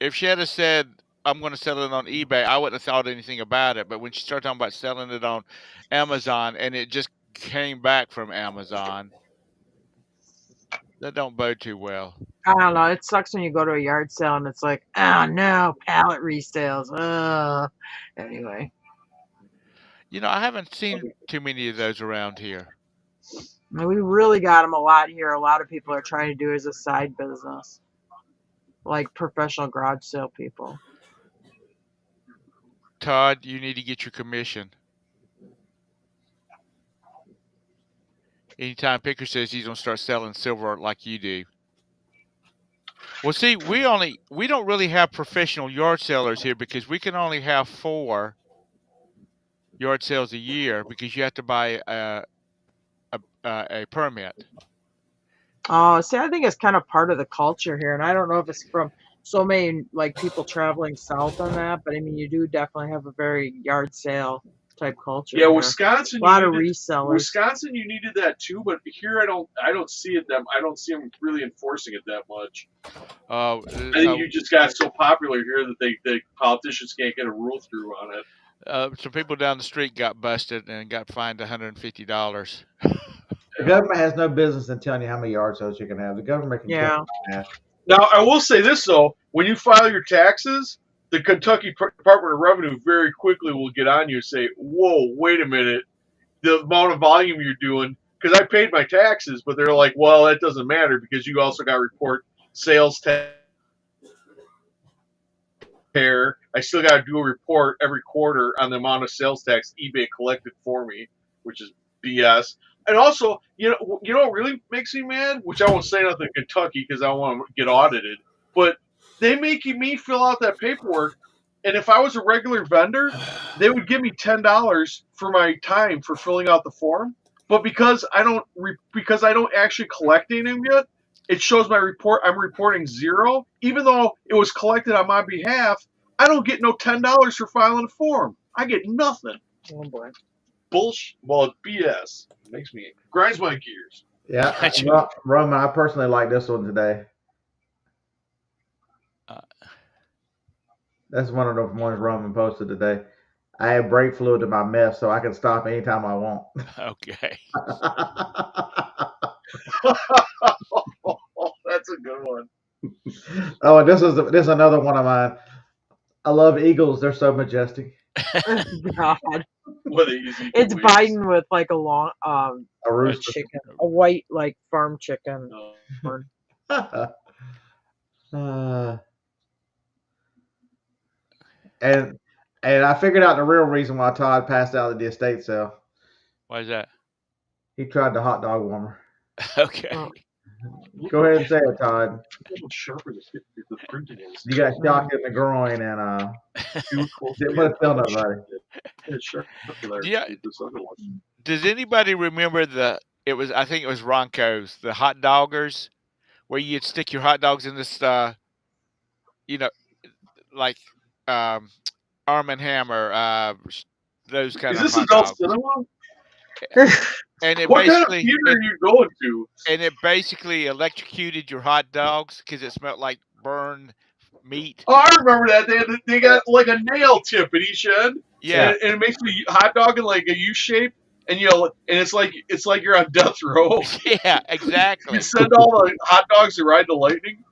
If she had said, "I'm going to sell it on eBay," I wouldn't have thought anything about it. But when she started talking about selling it on Amazon, and it just came back from Amazon, that don't bode too well. I don't know. It sucks when you go to a yard sale and it's like, oh no, pallet resales. Anyway. I haven't seen too many of those around here. We really got them a lot here. A lot of people are trying to do it as a side business, like professional garage sale people. Todd, you need to get your commission. Anytime Picker says he's going to start selling silver like you do. Well, see, we don't really have professional yard sellers here because we can only have 4 yard sales a year because you have to buy a permit. Oh, see, I think it's kind of part of the culture here, and I don't know if it's from so many people traveling south on that, but I mean, you do definitely have a very yard sale type culture. Yeah, here. Wisconsin. A lot of resellers. Wisconsin, you needed that too, but here I don't see it. I don't see them really enforcing it that much. I think you just got so popular here that the politicians can't get a rule through on it. Some people down the street got busted and got fined $150. The government has no business in telling you how many yard sales you can have. The government can tell you. Now, I will say this, though. When you file your taxes, the Kentucky Department of Revenue very quickly will get on you and say, whoa, wait a minute. The amount of volume you're doing, because I paid my taxes, but they're like, well, that doesn't matter because you also got to report sales tax. I still got to do a report every quarter on the amount of sales tax eBay collected for me, which is BS. And also, you know what really makes me mad? Which I won't say nothing in Kentucky because I don't want to get audited. But they making me fill out that paperwork, and if I was a regular vendor, they would give me $10 for my time for filling out the form. But because I don't actually collect any yet, it shows my report. I'm reporting 0, even though it was collected on my behalf. I don't get no $10 for filing a form. I get nothing. Oh boy. Bullshit. Well, BS. It makes me grinds my gears. Yeah, Roman, I personally like this one today. That's one of the ones Roman posted today. I have brake fluid in my mess, so I can stop anytime I want. Okay. That's a good one. Oh, and this is another one of mine. I love eagles. They're so majestic. God. What are these It's eagles? Biden with like a long A rooster. chicken, a white like farm chicken. And I figured out the real reason why Todd passed out at the estate sale. Why is that? He tried the hot dog warmer. Okay. Go ahead and say it, Todd. A little sharper the printing is. You got shocked in the groin and didn't put a still nobody. Yeah. Does anybody remember I think it was Ronco's, the hot doggers, where you'd stick your hot dogs in this like Arm and Hammer, those kind of hot dogs. Is this adult cinema? And it what kind of basically theater are you going to? And it basically electrocuted your hot dogs because it smelled like burned meat. Oh, I remember that. They got like a nail tip at each end. Yeah. And it makes the hot dog in like a U shape, and it's like you're on death row. Yeah, exactly. You send all the hot dogs to ride the lightning.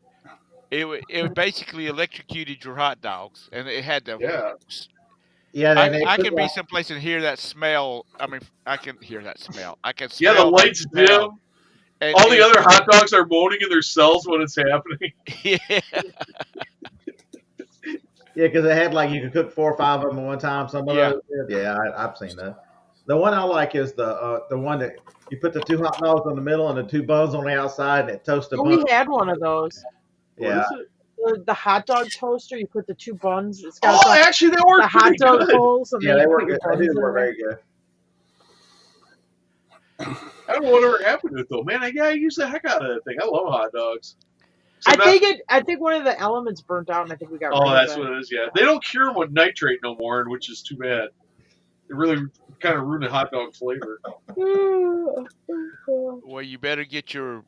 It basically electrocuted your hot dogs, and it had to. Yeah. Yeah, I can be someplace and hear that smell. I mean, I can hear that smell. I can smell. Yeah, the lights dim. And all the other hot dogs are moaning in their cells when it's happening. Yeah. Yeah, because they had like you could cook 4 or 5 of them at one time. Some of those. Yeah, I've seen that. The one I like is the one that you put the 2 hot dogs in the middle and the 2 buns on the outside, and it toasts the bun. We had one of those. Yeah. The hot dog toaster, you put the 2 buns. It's got actually, they work the hot dog holes. Yeah, they work good. They do work very good. I don't know whatever happened to it though, man. I use the heck out of that thing. I love hot dogs. So I think one of the elements burnt out, and I think we got. Oh, that's what it is. Yeah, they don't cure them with nitrate no more, which is too bad. It really kind of ruined the hot dog flavor. Well, you better get your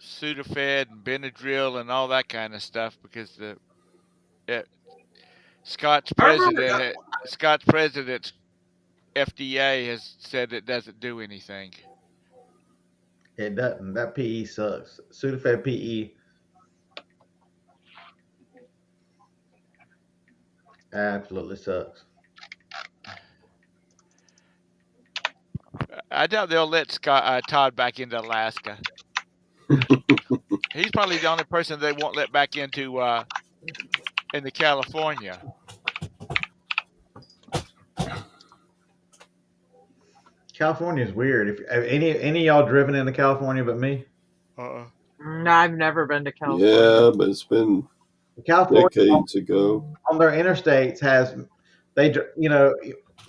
Sudafed and Benadryl and all that kind of stuff because Scott's president FDA has said it doesn't do anything. It doesn't. That PE sucks. Sudafed PE. Absolutely sucks. I doubt they'll let Todd back into Alaska. He's probably the only person they won't let back into California. California is weird. If any of y'all driven into California but me? No, I've never been to California. Yeah, but it's been decades ago. On their interstates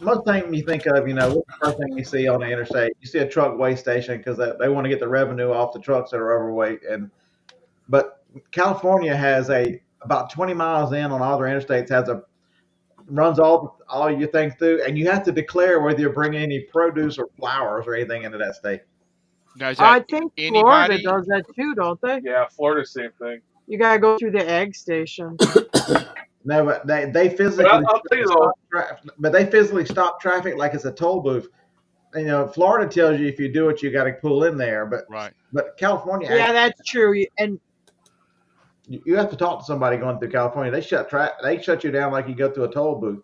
most thing you think of, what's the first thing you see on the interstate? You see a truck weigh station because they want to get the revenue off the trucks that are overweight. But California has about 20 miles in on all their interstates runs all your things through, and you have to declare whether you're bringing any produce or flowers or anything into that state. Now, I think Florida does that too, don't they? Yeah, Florida, same thing. You gotta go through the ag station. No, but they physically. But they physically stop traffic like it's a toll booth. Florida tells you if you do it, you got to pull in there. But California. Yeah, that's true. And you have to talk to somebody going through California. They shut you down like you go through a toll booth.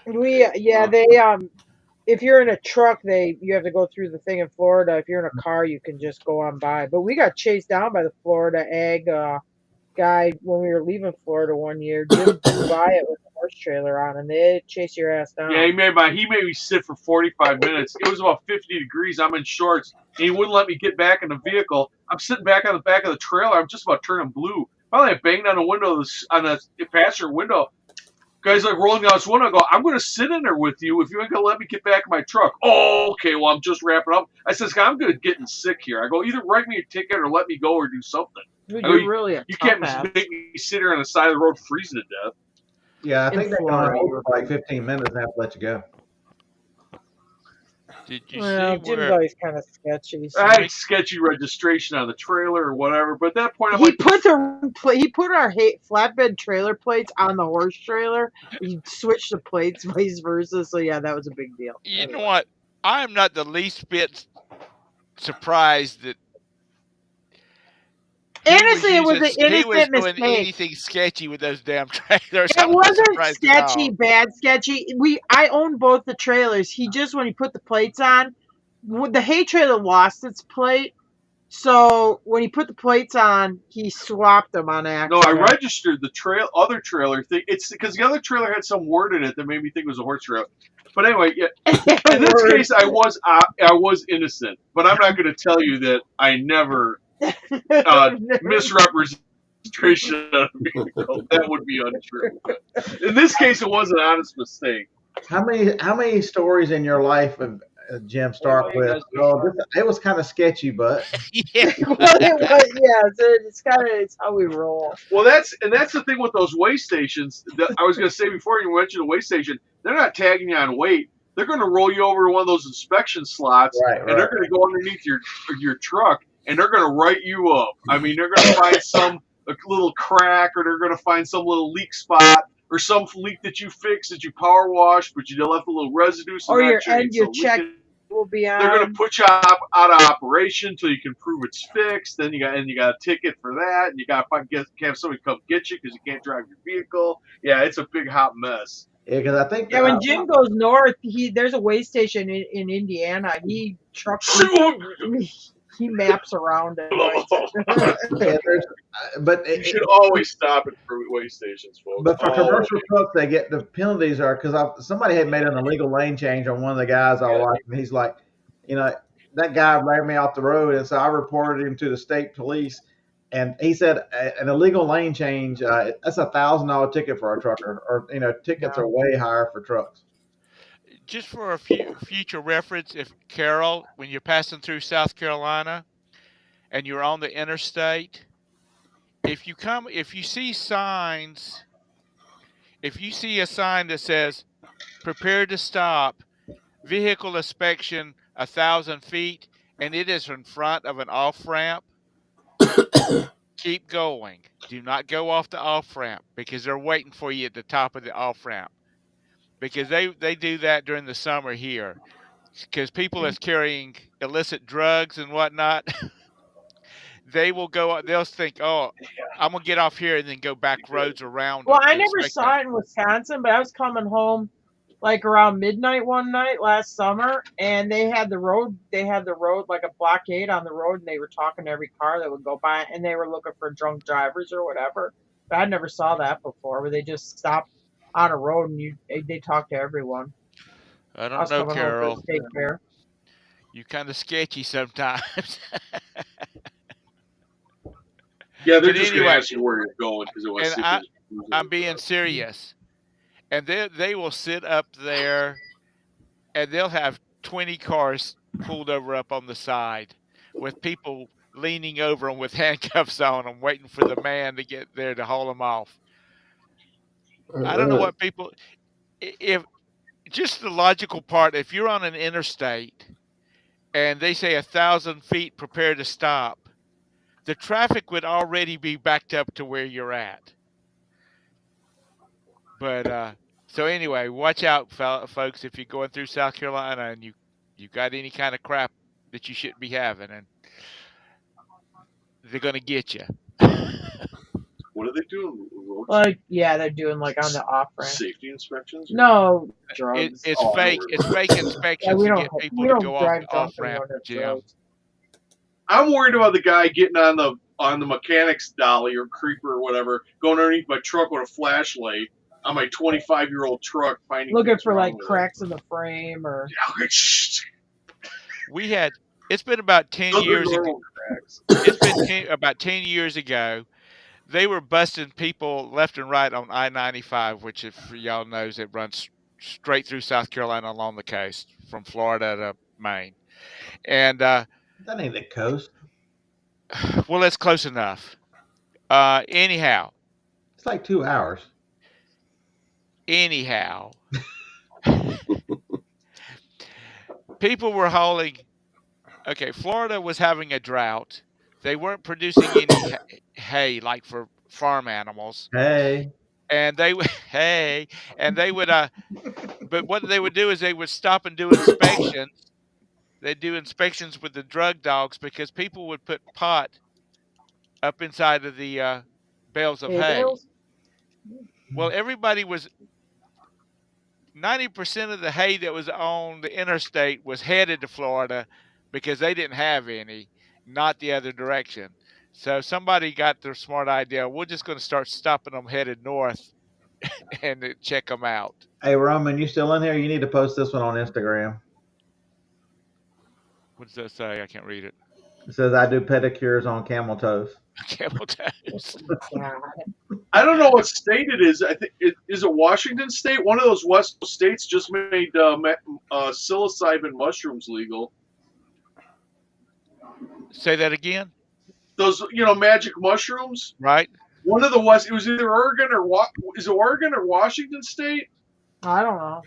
If you're in a truck, you have to go through the thing in Florida. If you're in a car, you can just go on by. But we got chased down by the Florida ag guy when we were leaving Florida one year. Jim flew by it with a horse trailer on, and they chase your ass down. Yeah, he made me sit for 45 minutes. It was about 50 degrees. I'm in shorts, and he wouldn't let me get back in the vehicle. I'm sitting back on the back of the trailer. I'm just about turning blue. Finally, I banged on the window, on the passenger window. Guy's like rolling down his window. I go, I'm going to sit in there with you if you ain't going to let me get back in my truck. Oh, okay. Well, I'm just wrapping up. I says, I'm going to get sick here. I go, either write me a ticket or let me go or do something. Dude, you're really a you tough can't ass. make me sit here on the side of the road freezing to death. Yeah, I think In they can Florida. hold you for like 15 minutes and have to let you go. Did you Well, see Jim's where always kind of sketchy. So. I had sketchy registration on the trailer or whatever, but at that point, I'm He like, put our flatbed trailer plates on the horse trailer. He switched the plates, vice versa. So yeah, that was a big deal. you know what? I am not the least bit surprised that honestly, it was an he was innocent doing mistake. anything sketchy with those damn trailers. It wasn't at all. sketchy, bad sketchy. I owned both the trailers. He just, when he put the plates on, the hay trailer lost its plate. So when he put the plates on, he swapped them on no, accident. I registered the other trailer thing. It's because the other trailer had some word in it that made me think it was a horse trailer. But anyway, yeah. In this case, I was innocent, but I'm not going to tell you that I never misrepresentation of a vehicle. That would be untrue. But in this case, it was an honest mistake. How many stories in your life of Jim start with? It was kind of sketchy, but yeah. Well, it was, yeah. It's how we roll. Well, that's the thing with those weigh stations. That I was going to say before you mentioned a weigh station, they're not tagging you on weight. They're going to roll you over to one of those inspection slots, and they're going to go underneath your truck, and they're going to write you up. I mean, they're going to find some little crack, or they're going to find some little leak spot, or some leak that you fixed that you power washed, but you left a little residue. So or your check will be on. They're going to put you out of operation until you can prove it's fixed. Then you got a ticket for that, and you got to have somebody come get you because you can't drive your vehicle. Yeah, it's a big hot mess. Yeah, because I think when Jim goes north, there's a weigh station in Indiana. He he maps around it. But you should always stop at weigh stations, folks. But for commercial trucks, they get the penalties are because somebody had made an illegal lane change on one of the guys I like, and he's like, that guy ran me off the road, and so I reported him to the state police. And he said an illegal lane change, that's $1,000 ticket for a trucker, or tickets are way higher for trucks. Just for a future reference, if Carol, when you're passing through South Carolina and you're on the interstate, if you see signs, if you see a sign that says "Prepare to stop," vehicle inspection 1,000 feet, and it is in front of an off ramp, keep going. Do not go off the off ramp because they're waiting for you at the top of the off ramp. Because they do that during the summer here. Because people that's carrying illicit drugs and whatnot, they'll think, oh, I'm going to get off here and then go back roads around. Well, I never saw it in Wisconsin, but I was coming home like around midnight one night last summer, and they had the road like a blockade on the road, and they were talking to every car that would go by, and they were looking for drunk drivers or whatever. But I never saw that before, where they just stopped on a road and they talk to everyone. I don't know, Carol. Take care. You kind of sketchy sometimes. Yeah, they're just going to ask you where you're going because it was. I'm being serious, and they will sit up there, and they'll have 20 cars pulled over up on the side with people leaning over them with handcuffs on them, waiting for the man to get there to haul them off. I don't know what people. If just the logical part, if you're on an interstate and they say 1,000 feet, prepare to stop, the traffic would already be backed up to where you're at. But so anyway, watch out, folks, if you're going through South Carolina and you got any kind of crap that you shouldn't be having, and they're going to get you. What are they doing? They're doing like on the off ramp. Safety inspections? No, drugs. It's fake. It's fake inspections to get people to go off the off ramp, Jim. I'm worried about the guy getting on on the mechanic's dolly or creeper or whatever, going underneath my truck with a flashlight on my 25-year-old truck, finding looking things for wrong like with cracks in the frame or. It's been about 10 Those are years ago. normal cracks. It's been about 10 years ago. They were busting people left and right on I-95, which, if y'all knows, it runs straight through South Carolina along the coast from Florida to Maine. And That ain't the coast. well, that's close enough. Anyhow, It's like 2 hours. people were hauling. Okay, Florida was having a drought. They weren't producing any hay like for farm animals. Hey. And they would but what they would do is they would stop and do inspections. They'd do inspections with the drug dogs because people would put pot up inside of the bales of hay. Bales? Well, everybody was 90% of the hay that was on the interstate was headed to Florida because they didn't have any, not the other direction. So somebody got their smart idea. We're just going to start stopping them headed north and check them out. Hey, Roman, you still in here? You need to post this one on Instagram. What does that say? I can't read it. It says, I do pedicures on camel toes. Camel toes. I don't know what state it is. I think is it Washington State? One of those West states just made psilocybin mushrooms legal. Say that again. Those, magic mushrooms. Right. One of the West. It was either Oregon or is it Oregon or Washington State? I don't know.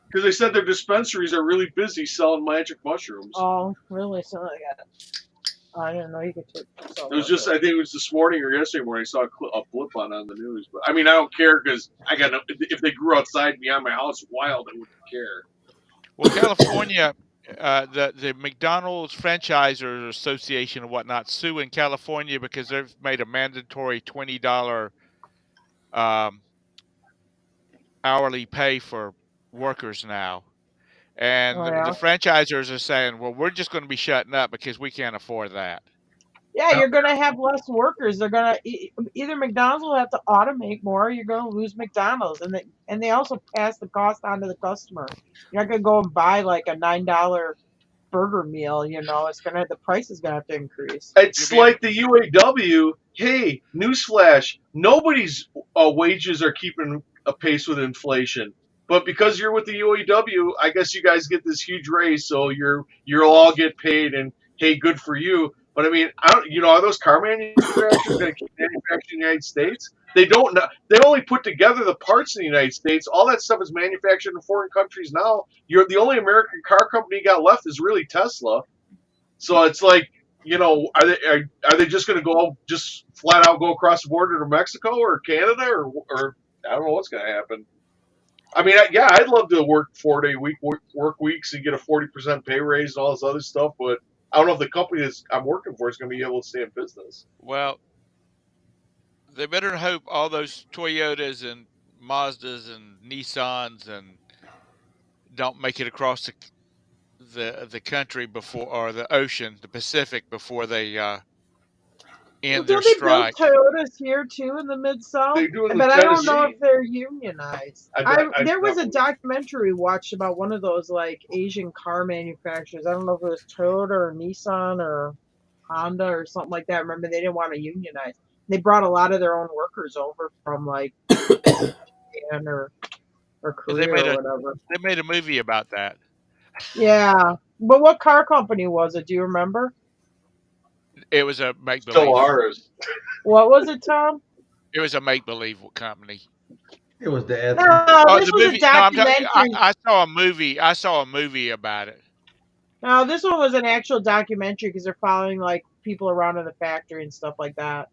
Because they said their dispensaries are really busy selling magic mushrooms. Oh, really? So I didn't know you could take. It was just, I think it was this morning or yesterday morning I saw a blip on the news. But I mean, I don't care because if they grew outside beyond my house wild, I wouldn't care. Well, California, the McDonald's Franchisers Association and whatnot suing California because they've made a mandatory $20 hourly pay for workers now. And the franchisers are saying, well, we're just going to be shutting up because we can't afford that. Yeah, you're going to have less workers. They're going to either McDonald's will have to automate more, or you're going to lose McDonald's, and they also pass the cost on to the customer. You're not going to go and buy like a $9 burger meal. The price is going to have to increase. It's like the UAW. Hey, newsflash! Nobody's wages are keeping a pace with inflation. But because you're with the UAW, I guess you guys get this huge raise, so you'll all get paid, and hey, good for you. But I mean, are those car manufacturers going to keep manufacturing in the United States? They don't know. They only put together the parts in the United States. All that stuff is manufactured in foreign countries now. The only American car company you got left is really Tesla. So it's like, are they just going to go just flat out go across the border to Mexico or Canada or I don't know what's going to happen. I mean, I'd love to work 4-day work weeks and get a 40% pay raise and all this other stuff, but I don't know if the company that I'm working for is going to be able to stay in business. Well, they better hope all those Toyotas and Mazdas and Nissans and don't make it across the country before, or the ocean, the Pacific, before they end their strike. They build Toyotas here too in the Mid-South, but I don't know if they're unionized. There was a documentary we watched about one of those like Asian car manufacturers. I don't know if it was Toyota or Nissan or Honda or something like that. Remember, they didn't want to unionize. They brought a lot of their own workers over from like Japan or Korea or whatever. They made a movie about that. Yeah, but what car company was it? Do you remember? It was a make-believe. Still ours. What was it, Tom? It was a make-believe company. It was dead. No, this was a documentary. I saw a movie. I saw a movie about it. No, this one was an actual documentary because they're following like people around in the factory and stuff like that.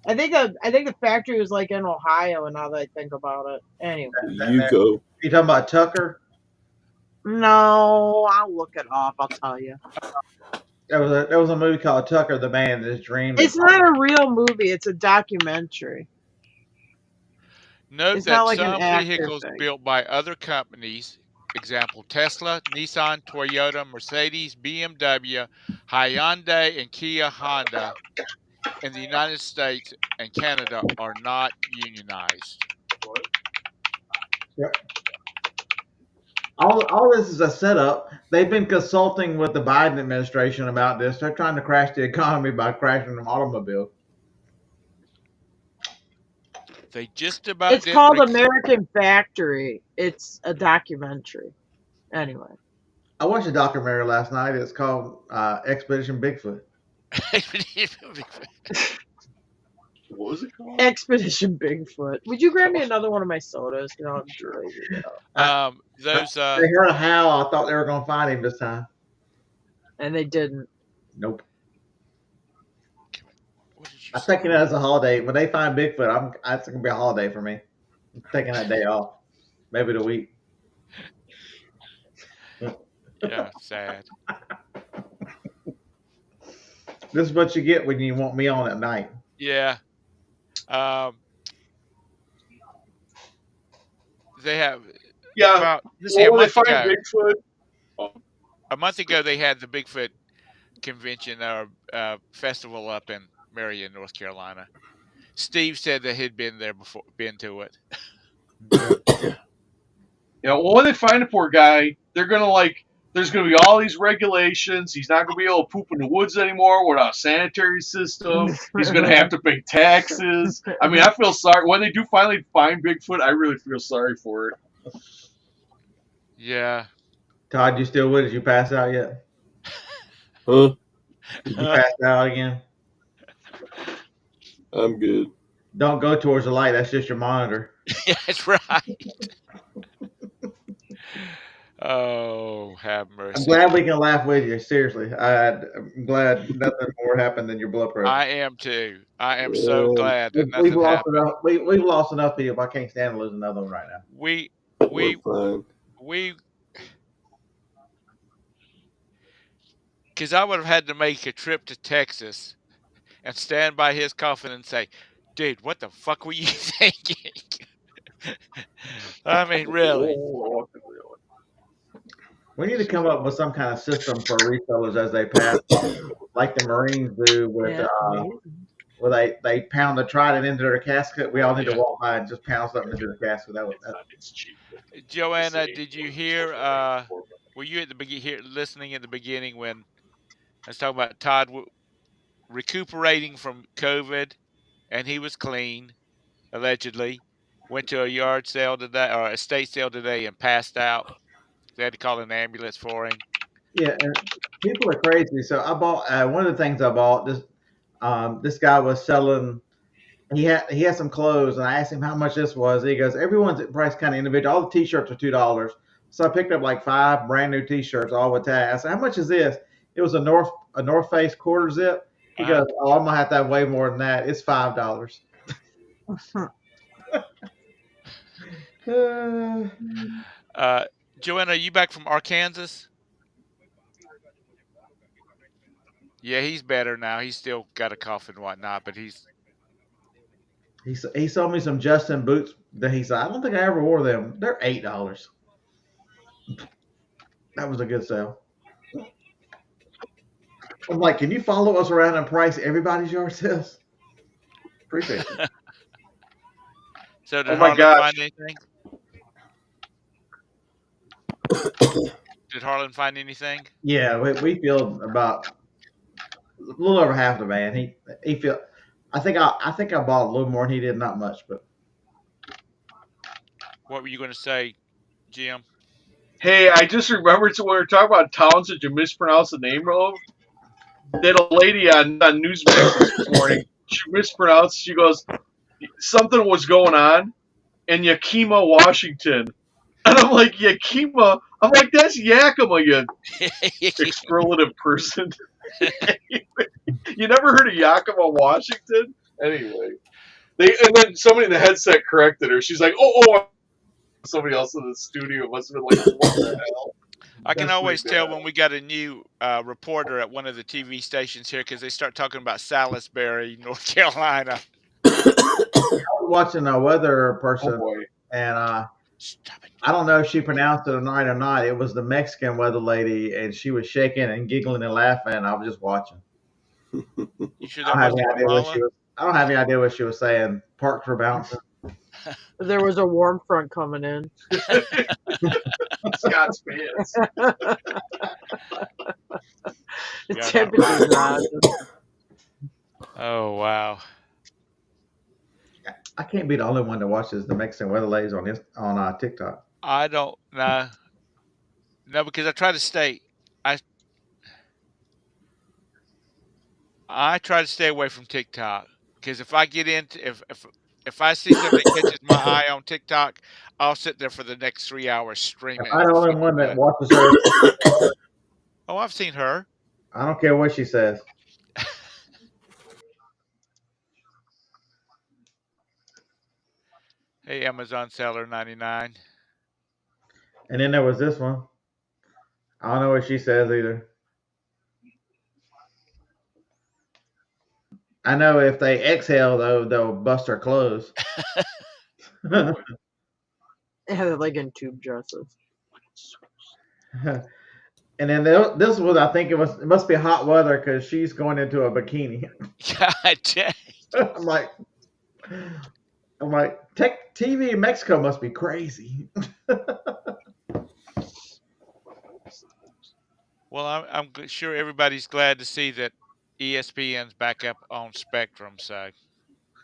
I think the factory was like in Ohio, and now that I think about it. Anyway, you go. You talking about Tucker? No, I'll look it up. I'll tell you. There was a movie called Tucker, the Man That Dreamed. It's not a real movie. It's a documentary. Note that like some vehicles built by other companies, example Tesla, Nissan, Toyota, Mercedes, BMW, Hyundai, and Kia Honda, in the United States and Canada are not unionized. Yep. All this is a setup. They've been consulting with the Biden administration about this. They're trying to crash the economy by crashing them automobiles. They just about It's did. called American Factory. It's a documentary. Anyway. I watched a documentary last night. It's called Expedition Bigfoot. What was it called? Expedition Bigfoot. Would you grab me another one of my sodas? You know, Sure. Those They heard a howl. I thought they were going to find him this time. and they didn't. Nope. What did you I'm say? taking it as a holiday. When they find Bigfoot, it's going to be a holiday for me. I'm taking that day off. Maybe the week. Yeah, sad. This is what you get when you want me on at night. Yeah. They have. Yeah. About, let's see, Well, when they find Bigfoot. A month ago, they had the Bigfoot convention or festival up in Marion, North Carolina. Steve said that he'd been there before, been to it. Yeah, well, when they find the poor guy, they're gonna there's gonna be all these regulations. He's not gonna be able to poop in the woods anymore without a sanitary system. He's gonna have to pay taxes. I mean, I feel sorry when they do finally find Bigfoot. I really feel sorry for it. Yeah. Todd, you still with us? You passed out yet? Huh? Did you pass out again? I'm good. Don't go towards the light. That's just your monitor. Yeah, that's right. Oh, have mercy. I'm glad we can laugh with you. Seriously, I'm glad nothing more happened than your blood pressure. I am too. I am so glad that We've nothing lost happened. enough. We've lost enough people. I can't stand to lose another one right now. We because I would have had to make a trip to Texas and stand by his coffin and say, "Dude, what the fuck were you thinking?" I mean, really. We need to come up with some kind of system for resellers as they pass, like the Marines do with where they pound the trident into their casket. We all need to walk by and just pound something into the casket. That's cheap. Joanna, did you hear? Were you at the listening at the beginning when I was talking about Todd recuperating from COVID, and he was clean, allegedly. Went to a yard sale today or a estate sale today and passed out. They had to call an ambulance for him. Yeah, and people are crazy. So I bought one of the things I bought. This guy was selling. He had some clothes, and I asked him how much this was. He goes, "Everyone's price kind of individual. All the T-shirts are $2." So I picked up like 5 brand new T-shirts, all with tags. I said, "How much is this?" It was a North Face quarter zip. He goes, "Oh, I'm gonna have to have way more than that. It's $5." Joanna, are you back from Arkansas? Yeah, he's better now. He's still got a cough and whatnot, but he sold me some Justin boots that he said, "I don't think I ever wore them. They're $8." That was a good sale. I'm like, can you follow us around and price everybody's yard sales? Appreciate it. So did Harlan find anything? Did Harlan find anything? Yeah, we filled about a little over half the van. He filled. I think I bought a little more than he did, not much, but. What were you going to say, Jim? Hey, I just remembered when we were talking about towns that you mispronounced the name of. That a lady on Newsmax this morning, she mispronounced. She goes, something was going on in Yakima, Washington. And I'm like, Yakima? I'm like, that's Yakima, you superlative person. You never heard of Yakima, Washington? Anyway. And then somebody in the headset corrected her. She's like, oh, somebody else in the studio must have been like, what the hell? I can always tell when we got a new reporter at one of the TV stations here because they start talking about Salisbury, North Carolina. I was watching a weather person, and I don't know if she pronounced it or not. It was the Mexican weather lady, and she was shaking and giggling and laughing, and I was just watching. You sure I that don't have wasn't any idea what Kamala? she was. I don't have any idea what she was saying. Parks for bounce. There was a warm front coming in. Scott's pants. The Yeah, temperature's rising. Oh wow. I can't be the only one that watches the Mexican weather lays on TikTok. I don't know. No, because I try to stay. I I try to stay away from TikTok because if I get into if I see something that catches my eye on TikTok, I'll sit there for the next 3 hours Am streaming I it the to only see one that what. watches her? Oh, I've seen her. I don't care what she says. Hey, Amazon seller 99. And then there was this one. I don't know what she says either. I know if they exhale though, they'll bust her clothes. Yeah, they're like in tube dresses. And then this was, I think it must be hot weather because she's going into a bikini. God dang. I'm like, tech TV in Mexico must be crazy. Well, I'm sure everybody's glad to see that ESPN's back up on Spectrum. So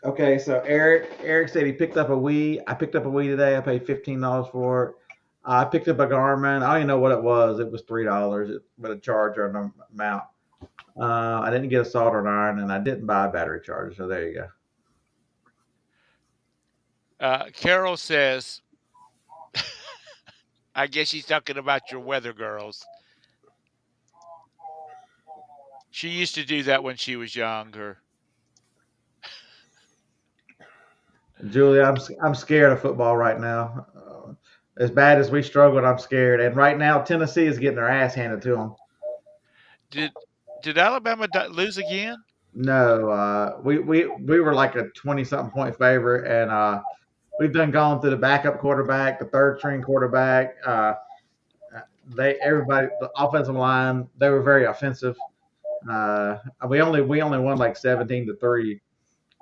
Okay, so Eric said he picked up a Wii. I picked up a Wii today. I paid $15 for it. I picked up a Garmin. I don't even know what it was. It was $3 with a charger and a mount. I didn't get a soldering iron, and I didn't buy a battery charger. So there you go. Carol says, I guess she's talking about your weather girls. She used to do that when she was younger. Julia, I'm scared of football right now. As bad as we struggled, I'm scared. And right now, Tennessee is getting their ass handed to them. Did Alabama lose again? No, we were like a 20-something point favorite, and we've done gone through the backup quarterback, the third string quarterback. Everybody, the offensive line, they were very offensive. We only won like 17-3.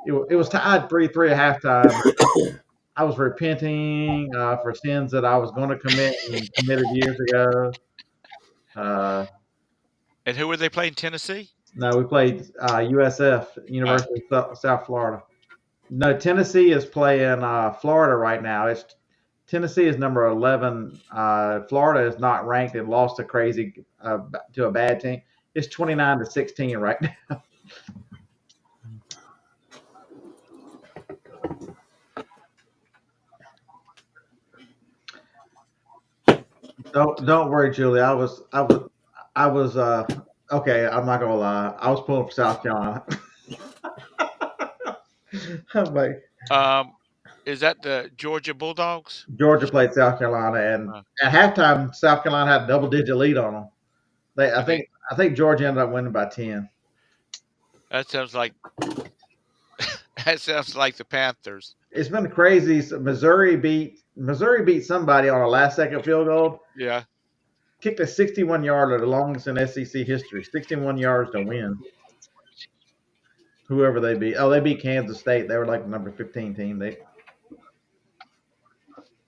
It was tied 3-3 at halftime. I was repenting for sins that I was going to commit and committed years ago. And who were they playing? Tennessee? No, we played USF, University of South Florida. No, Tennessee is playing Florida right now. Tennessee is number 11. Florida is not ranked and lost to a bad team. It's 29-16 right now. Don't worry, Julie. I was okay. I'm not gonna lie. I was pulling for South Carolina. I'm like, Is that the Georgia Bulldogs? Georgia played South Carolina, and at halftime, South Carolina had a double-digit lead on them. I think Georgia ended up winning by 10. That sounds like the Panthers. It's been crazy. So Missouri beat somebody on a last-second field goal. Yeah. Kicked a 61-yarder, the longest in SEC history. 61 yards to win. Whoever they beat. Oh, they beat Kansas State. They were like the number 15 team.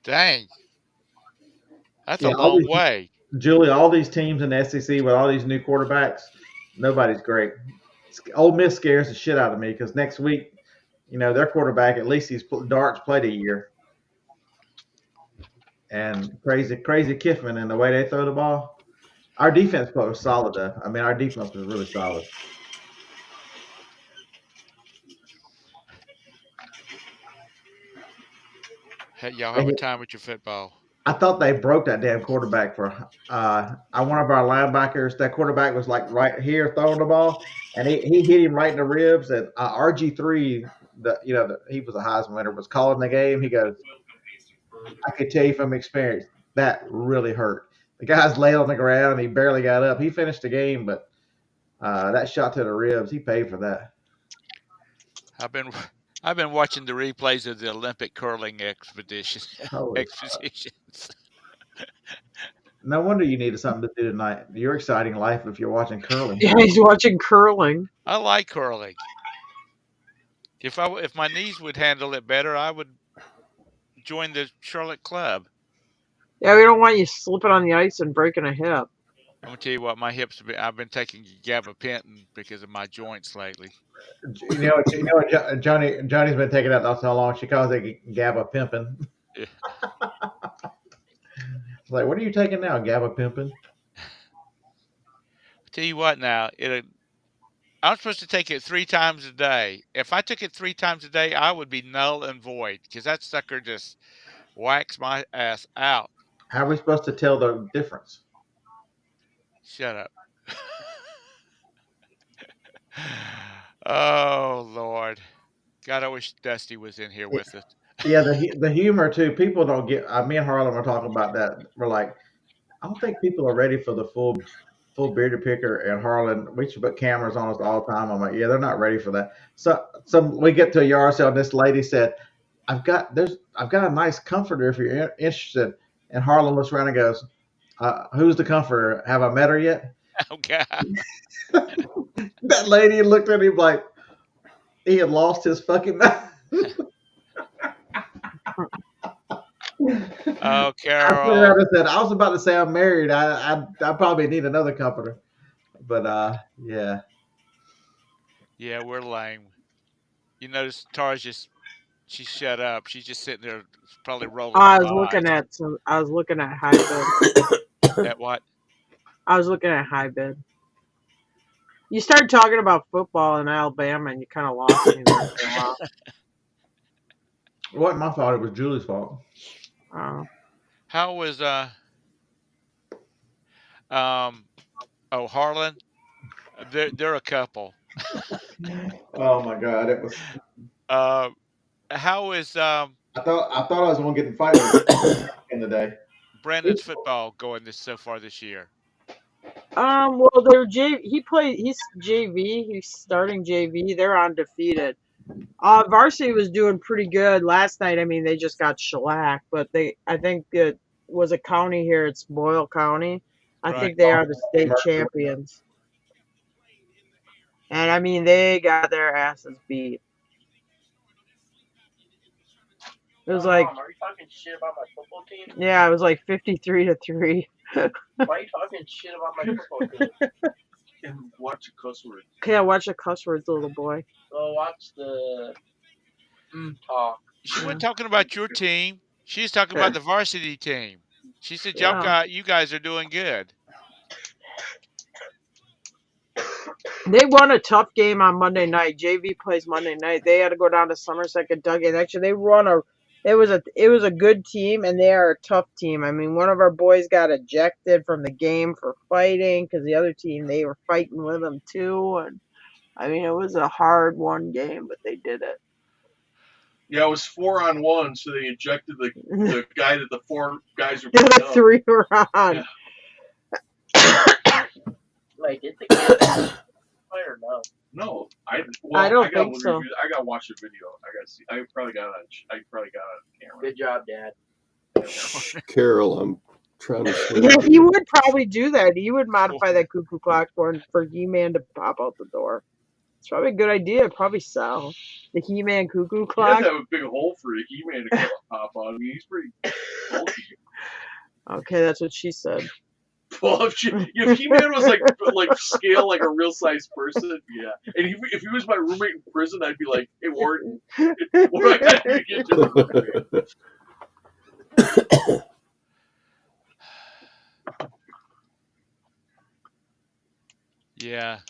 Dang. That's a long way. Julie, all these teams in the SEC with all these new quarterbacks, nobody's great. Ole Miss scares the shit out of me because next week, their quarterback, at least Dart's played a year. And crazy Kiffin and the way they throw the ball. Our defense was solid, though. I mean, our defense was really solid. Hey, y'all have a time with your football. I thought they broke that damn quarterback for one of our linebackers. That quarterback was like right here throwing the ball, and he hit him right in the ribs. And RG3, he was a Heisman winner, was calling the game. He goes, I could tell you from experience that really hurt. The guy's laid on the ground. He barely got up. He finished the game, but that shot to the ribs, he paid for that. I've been watching the replays of the Olympic curling expeditions. No wonder you needed something to do tonight. Your exciting life if you're watching curling. Yeah, he's watching curling. I like curling. If my knees would handle it better, I would join the Charlotte club. Yeah, we don't want you slipping on the ice and breaking a hip. I'm gonna tell you what, my hips. I've been taking gabapentin because of my joints lately. You know what Johnny's been taking that not so long. She calls it Gabba pimping. Yeah. It's like, what are you taking now, Gabba pimping? Tell you what, now I'm supposed to take it 3 times a day. If I took it 3 times a day, I would be null and void because that sucker just whacks my ass out. How are we supposed to tell the difference? Shut up. Oh Lord, God, I wish Dusty was in here with us. Yeah, the humor too. People don't get. Me and Harlan were talking about that. We're like, I don't think people are ready for the full bearded picker. And Harlan, we should put cameras on us all the time. I'm like, yeah, they're not ready for that. So we get to a yard sale, and this lady said, I've got a nice comforter if you're interested. And Harlan looks around and goes, who's the comforter? Have I met her yet? Oh God. That lady looked at him like he had lost his fucking mind. Oh, Carol. I said, I was about to say I'm married. I probably need another comforter. But yeah. Yeah, we're lame. You notice Tara's she shut up. She's just sitting there probably rolling. I was looking at high bid. At what? I was looking at high bid. You started talking about football in Alabama and you kind of lost me there for a while. It wasn't my fault. It was Julie's fault. How was Harlan? They're a couple. Oh my God, it was. How is I thought I was going to get in fight in the day. Brandon's football going so far this year? Well, he's JV. He's starting JV. They're undefeated. Varsity was doing pretty good last night. I mean, they just got shellacked, but I think it was a county here. It's Boyle County. I think they are the state champions. And I mean, they got their asses beat. It was like, are you talking shit about my football team? Yeah, it was like 53-3. Why are you talking shit about my football team? And watch a cuss word. Okay, watch the cuss words, little boy. Well, watch the talk. She wasn't talking about your team. She's talking about the varsity team. She said, you guys are doing good. They won a tough game on Monday night. JV plays Monday night. They had to go down to Somerset, Kentucky. And actually, it was a good team, and they are a tough team. I mean, one of our boys got ejected from the game for fighting because the other team, they were fighting with them too. And I mean, it was a hard one game, but they did it. Yeah, it was 4-on-1, so they ejected the guy that the 4 guys were. Yeah, the 3 were on. Yeah. Like, did the kid fight or no? No, I don't think so. I gotta watch the video. I gotta see. I probably got it on camera. Good job, Dad. Carol, I'm trying to. Yeah, he would probably do that. He would modify that cuckoo clock for He-Man to pop out the door. It's probably a good idea. It'd probably sell the He-Man cuckoo clock. He does have a big hole for a He-Man to pop on. I mean, he's pretty bulky. Okay, that's what she said. Well, if He-Man was like scale like a real size person, yeah. And if he was my roommate in prison, I'd be like, "Hey, Warden, what do I got to get to the roommate?" Yeah.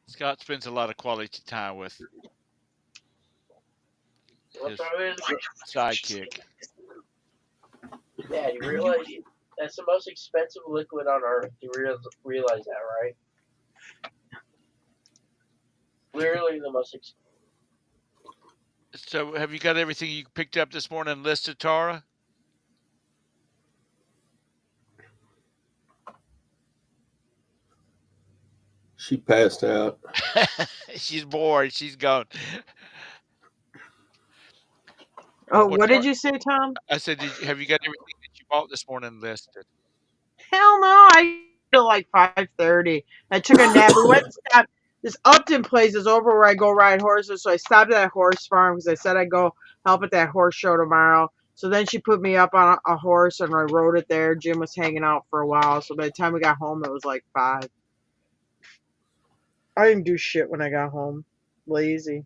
Scott spends a lot of quality time with his sidekick. Dad, you realize that's the most expensive liquid on Earth. You realize that, right? Literally the most expensive. So, have you got everything you picked up this morning listed, Tara? She passed out. She's bored. She's gone. Oh, what did you say, Tom? I said, have you got everything that you bought this morning and listed? Hell no, I till like 5:30. I took a nap. We went and stopped. This Upton place is over where I go ride horses, so I stopped at that horse farm because I said I'd go help at that horse show tomorrow. So then she put me up on a horse and I rode it there. Jim was hanging out for a while, so by the time we got home, it was like 5. I didn't do shit when I got home. Lazy.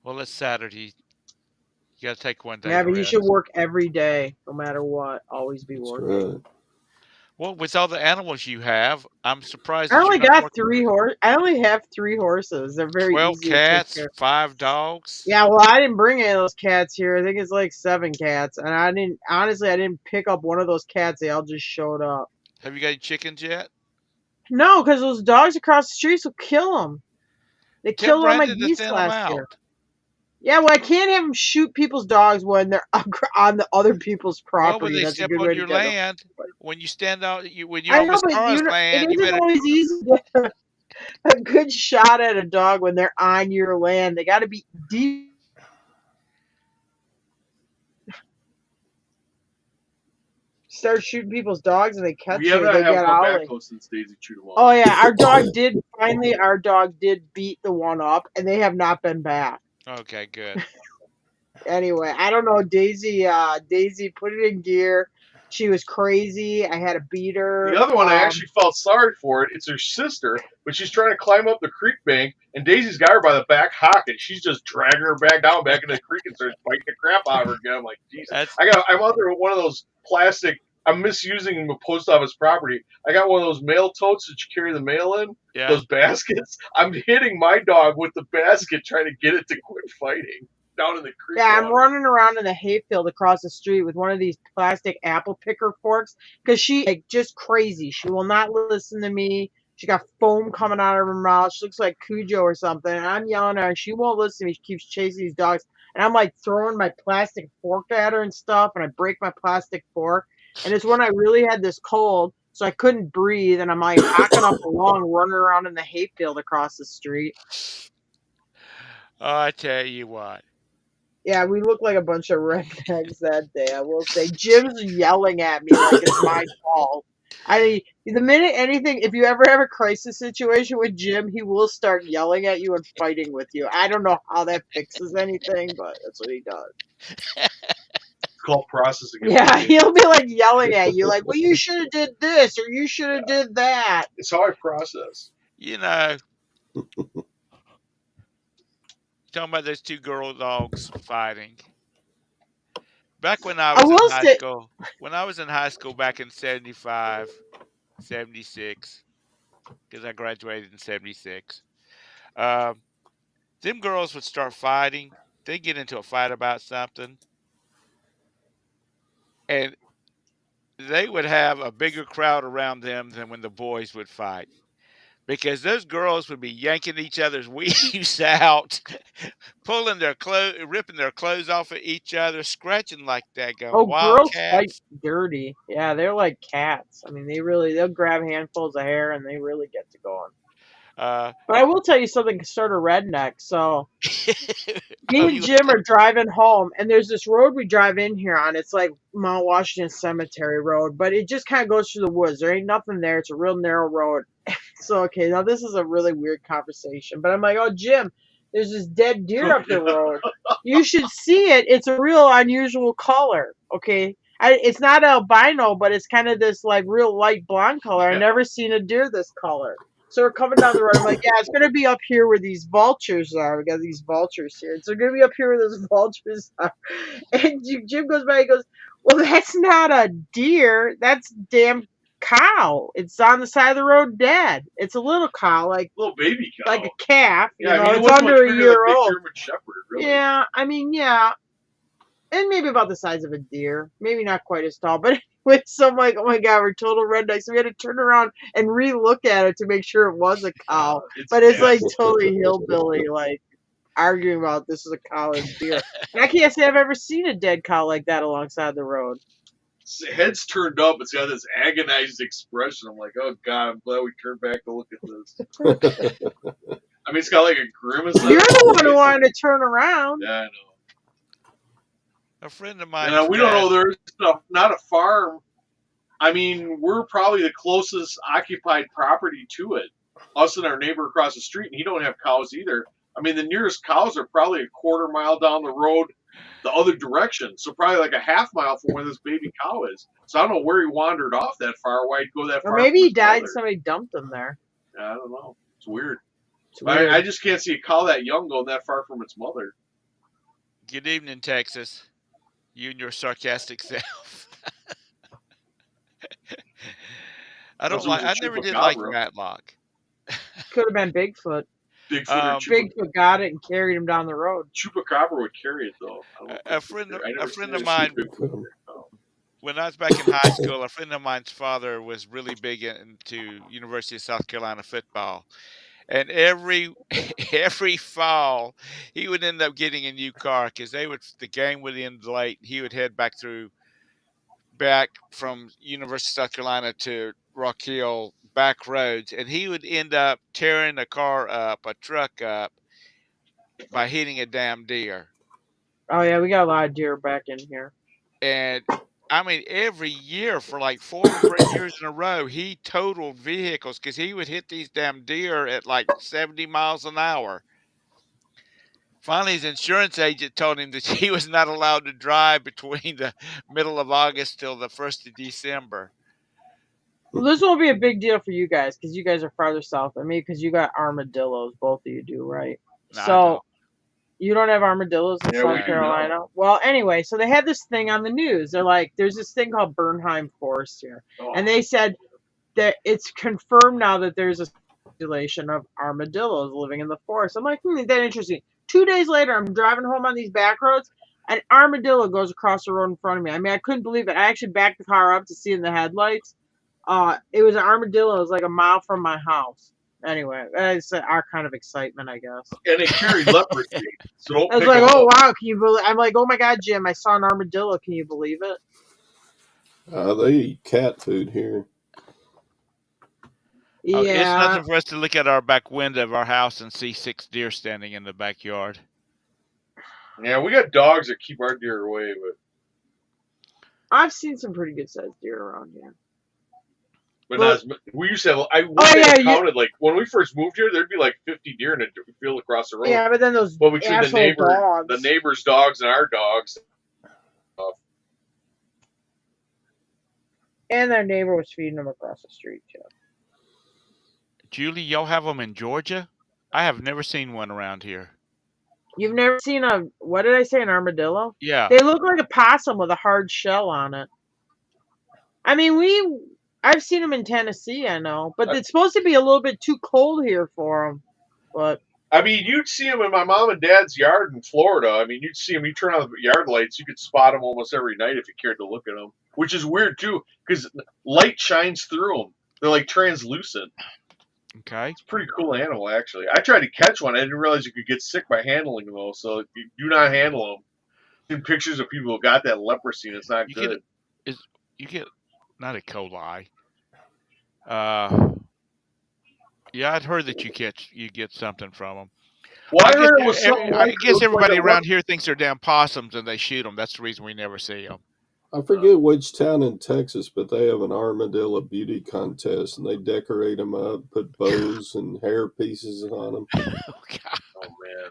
Well, it's Saturday. You got to take one day Yeah, to but you should rest. work every day, no matter what. Always be That's working. right. Well, with all the animals you have, I'm surprised I that you're only not got working. 3 horse. I only have 3 horses. They're very 12 easy to take cats, care of. 5 dogs. Yeah, well, I didn't bring any of those cats here. I think it's like 7 cats, and I didn't pick up one of those cats. They all just showed up. Have you got any chickens yet? No, because those dogs across the street will kill them. They Tell killed all my Brandon to geese thin them last year. out. Yeah, well, I can't have them shoot people's dogs when they're on the other people's Well, when property. they That's a step good on way to your get them. land, when you stand out, when you're I on know, Miss but Tara's it land, you isn't better. always easy to get a good shot at a dog when they're on your land. They got to be deep. Start shooting people's dogs and they catch We you. haven't They had him get come owly. back though since Daisy chewed him Oh up. yeah, our dog did beat the one up, and they have not been back. Okay, good. Anyway, I don't know. Daisy put it in gear. She was crazy. I had to beat her. The other one, I actually felt sorry for it. It's her sister, but she's trying to climb up the creek bank, and Daisy's got her by the back hock, and she's just dragging her back down back into the creek and starts biting the crap out of her again. I'm like, Jesus. I'm out there with one of those plastic. I'm misusing the post office property. I got one of those mail totes that you carry the mail in. Yeah. Those baskets. I'm hitting my dog with the basket, trying to get it to quit fighting. Down in the creek. Yeah, I'm running around in the hayfield across the street with one of these plastic apple picker forks because she like just crazy. She will not listen to me. She got foam coming out of her mouth. She looks like Cujo or something. And I'm yelling at her. She won't listen to me. She keeps chasing these dogs. And I'm like throwing my plastic fork at her and stuff. And I break my plastic fork. And it's when I really had this cold. So I couldn't breathe. And I'm like hocking up along, running around in the hayfield across the street. Oh, I tell you what. Yeah, we look like a bunch of rednecks that day. I will say, Jim's yelling at me like it's my fault. The minute anything, if you ever have a crisis situation with Jim, he will start yelling at you and fighting with you. I don't know how that fixes anything, but that's what he does. It's called processing. Yeah, he'll be like yelling at you, like, "Well, you should have did this or you should have did that." It's how I process. You know. Talking about those 2 girl dogs fighting. Back when I was in high school, back in 75, 76, because I graduated in 76, them girls would start fighting. They'd get into a fight about something, and they would have a bigger crowd around them than when the boys would fight. Because those girls would be yanking each other's weaves out, pulling their clothes, ripping their clothes off of each other, scratching like that, going wild girls cats. fight dirty. Yeah, they're like cats. I mean, they'll grab handfuls of hair and they really get to going. But I will tell you something, sort of redneck. So me and Jim are driving home, and there's this road we drive in here on. It's like Mount Washington Cemetery Road, but it just kind of goes through the woods. There ain't nothing there. It's a real narrow road. So, okay, now this is a really weird conversation, but I'm like, oh, Jim, there's this dead deer up the road. You should see it. It's a real unusual color, okay? It's not albino, but it's kind of this, like, real light blonde color. I've never seen a deer this color. So we're coming down the road. I'm like, yeah, it's going to be up here where these vultures are. We got these vultures here. It's going to be up here where those vultures are. And Jim goes by and goes, well, that's not a deer. That's damn cow. It's on the side of the road dead. It's a little cow, like little baby cow, like a calf. You know, I mean, it's under a year old. German Shepherd, really. Yeah, I mean, yeah, and maybe about the size of a deer. Maybe not quite as tall, but anyway, so I'm like, oh my god, we're total rednecks. So we had to turn around and re-look at it to make sure it was a cow. But it's like totally hillbilly, like arguing about this is a cow or deer. And I can't say I've ever seen a dead cow like that alongside the road. Head's turned up. It's got this agonized expression. I'm like, oh god, I'm glad we turned back to look at this. I mean, it's got like a grimace. You're the one who wanted to turn around. Yeah, I know. A friend of mine. And we don't know there's not a farm. I mean, we're probably the closest occupied property to it. Us and our neighbor across the street, and he don't have cows either. I mean, the nearest cows are probably a quarter mile down the road the other direction. So probably like a half mile from where this baby cow is. So I don't know where he wandered off that far, why he'd go that far. Or maybe he died and somebody dumped him there. I don't know. It's weird. I just can't see a cow that young going that far from its mother. Good evening, Texas. You and your sarcastic self. I never did like Matlock. Could have been Bigfoot. Bigfoot got it and carried him down the road. Chupacabra would carry it though. A friend of mine. When I was back in high school, a friend of mine's father was really big into University of South Carolina football, and every fall he would end up getting a new car because the game would end late. He would head back from University of South Carolina to Rock Hill back roads, and he would end up tearing a truck up by hitting a damn deer. Oh yeah, we got a lot of deer back in here. And I mean, every year for like 4 or 3 years in a row, he totaled vehicles because he would hit these damn deer at like 70 miles an hour. Finally, his insurance agent told him that he was not allowed to drive between the middle of August till the 1st of December. Well, this won't be a big deal for you guys because you guys are farther south than me because you got armadillos. Both of you do, right? No, so you don't have armadillos in South Carolina? No. Well, anyway, so they had this thing on the news. They're like, there's this thing called Bernheim Forest here. Oh. And they said that it's confirmed now that there's a population of armadillos living in the forest. I'm like, that interesting. 2 days later, I'm driving home on these back roads. An armadillo goes across the road in front of me. I mean, I couldn't believe it. I actually backed the car up to see in the headlights. It was an armadillo. It was like a mile from my house. Anyway, that's our kind of excitement, I guess. And it carried leprosy. So I was like, oh, wow. Can you believe? I'm like, oh, my God, Jim, I saw an armadillo. Can you believe it? They eat cat food here. Yeah. It's nothing for us to look at our back window of our house and see 6 deer standing in the backyard. Yeah, we got dogs that keep our deer away, but I've seen some pretty good sized deer around here. But we used to have, counted, like, when we first moved here, there'd be like 50 deer in a field across the road. Yeah, but then those between dogs. the neighbor's dogs and our dogs. And their neighbor was feeding them across the street, Jeff. Julie, y'all have them in Georgia? I have never seen one around here. You've never seen what did I say, an armadillo? Yeah. They look like a possum with a hard shell on it. I mean, I've seen them in Tennessee, I know, but it's supposed to be a little bit too cold here for them. But I mean, you'd see them in my mom and dad's yard in Florida. I mean, you'd see them. You turn on the yard lights, you could spot them almost every night if you cared to look at them, which is weird too, because light shines through them. They're like translucent. Okay. It's a pretty cool animal, actually. I tried to catch one. I didn't realize you could get sick by handling them, though. So you do not handle them. Seen pictures of people who got that leprosy, and it's not good. You get not E. coli. Yeah, I'd heard that you get something from them. Well, I heard it was something. I guess everybody around here thinks they're damn possums and they shoot them. That's the reason we never see them. I forget which town in Texas, but they have an armadillo beauty contest, and they decorate them up, put bows and hair pieces on them. Oh, God. Oh, man.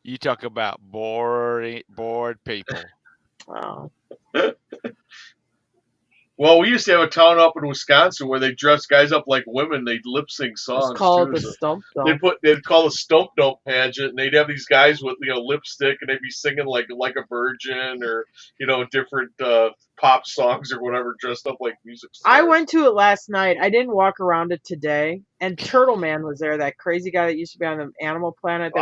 You talk about bored people. wow. Well, we used to have a town up in Wisconsin where they dress guys up like women. They'd lip sync songs. It's called the Stump Dump. They'd call a Stump Dump pageant, and they'd have these guys with lipstick, and they'd be singing like a virgin or different pop songs or whatever, dressed up like music stars. I went to it last night. I didn't walk around it today, and Turtle Man was there. That crazy guy that used to be on the Animal Planet.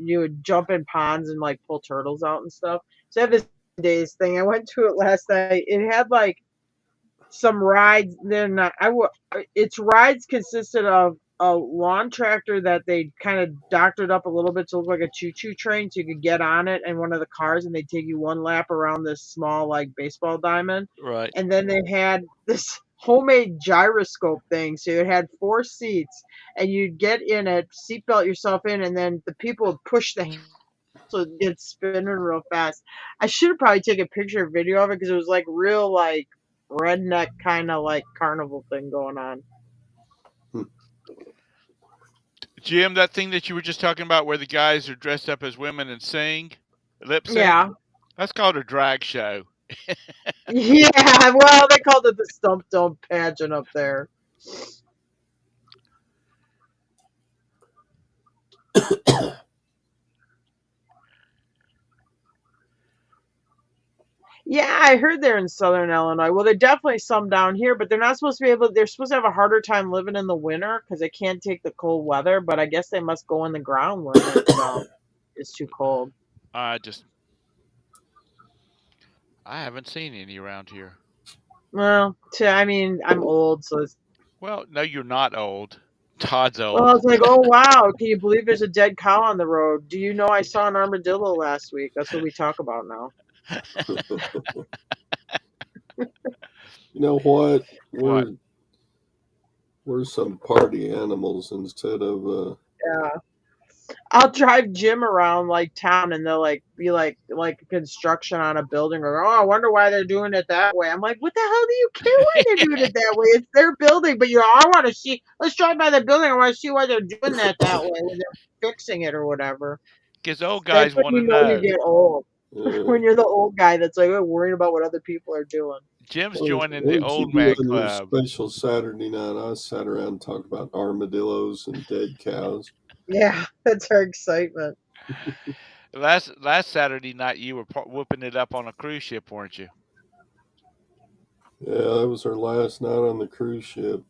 You would jump in ponds and like pull turtles out and stuff. So I have this days thing. I went to it last night. It had like some rides. Its rides consisted of a lawn tractor that they kind of doctored up a little bit to look like a choo-choo train, so you could get on it and one of the cars, and they'd take you one lap around this small like baseball diamond. Right. And then they had this homemade gyroscope thing, so it had 4 seats, and you'd get in it, seatbelt yourself in, and then the people would push the so it gets spinning real fast. I should have probably taken a picture or video of it because it was like real like redneck kind of like carnival thing going on. Jim, that thing that you were just talking about where the guys are dressed up as women and sing, lip sync, Yeah. that's called a drag show. Yeah, well, they called it the Stump Dump pageant up there. Yeah, I heard they're in Southern Illinois. Well, they're definitely some down here, but they're not supposed to be able. They're supposed to have a harder time living in the winter because they can't take the cold weather. But I guess they must go in the ground when it's too cold. I haven't seen any around here. Well, I mean, I'm old, so it's. Well, no, you're not old. Todd's old. Well, it's like, oh wow, can you believe there's a dead cow on the road? Do you know I saw an armadillo last week? That's what we talk about now. You know what? What? We're some party animals instead of. Yeah. I'll drive Jim around like town, and they'll like be like construction on a building, or oh, I wonder why they're doing it that way. I'm like, what the hell do you care why they're doing it that way? It's their building, but I want to see. Let's drive by the building. I want to see why they're doing that way when they're fixing it or whatever. Because old guys want to know. You get old. When you're the old guy that's like worrying about what other people are doing. Jim's joining the old man club. Special Saturday night, I sat around and talked about armadillos and dead cows. Yeah, that's our excitement. Last Saturday night, you were whooping it up on a cruise ship, weren't you? Yeah, that was our last night on the cruise ship.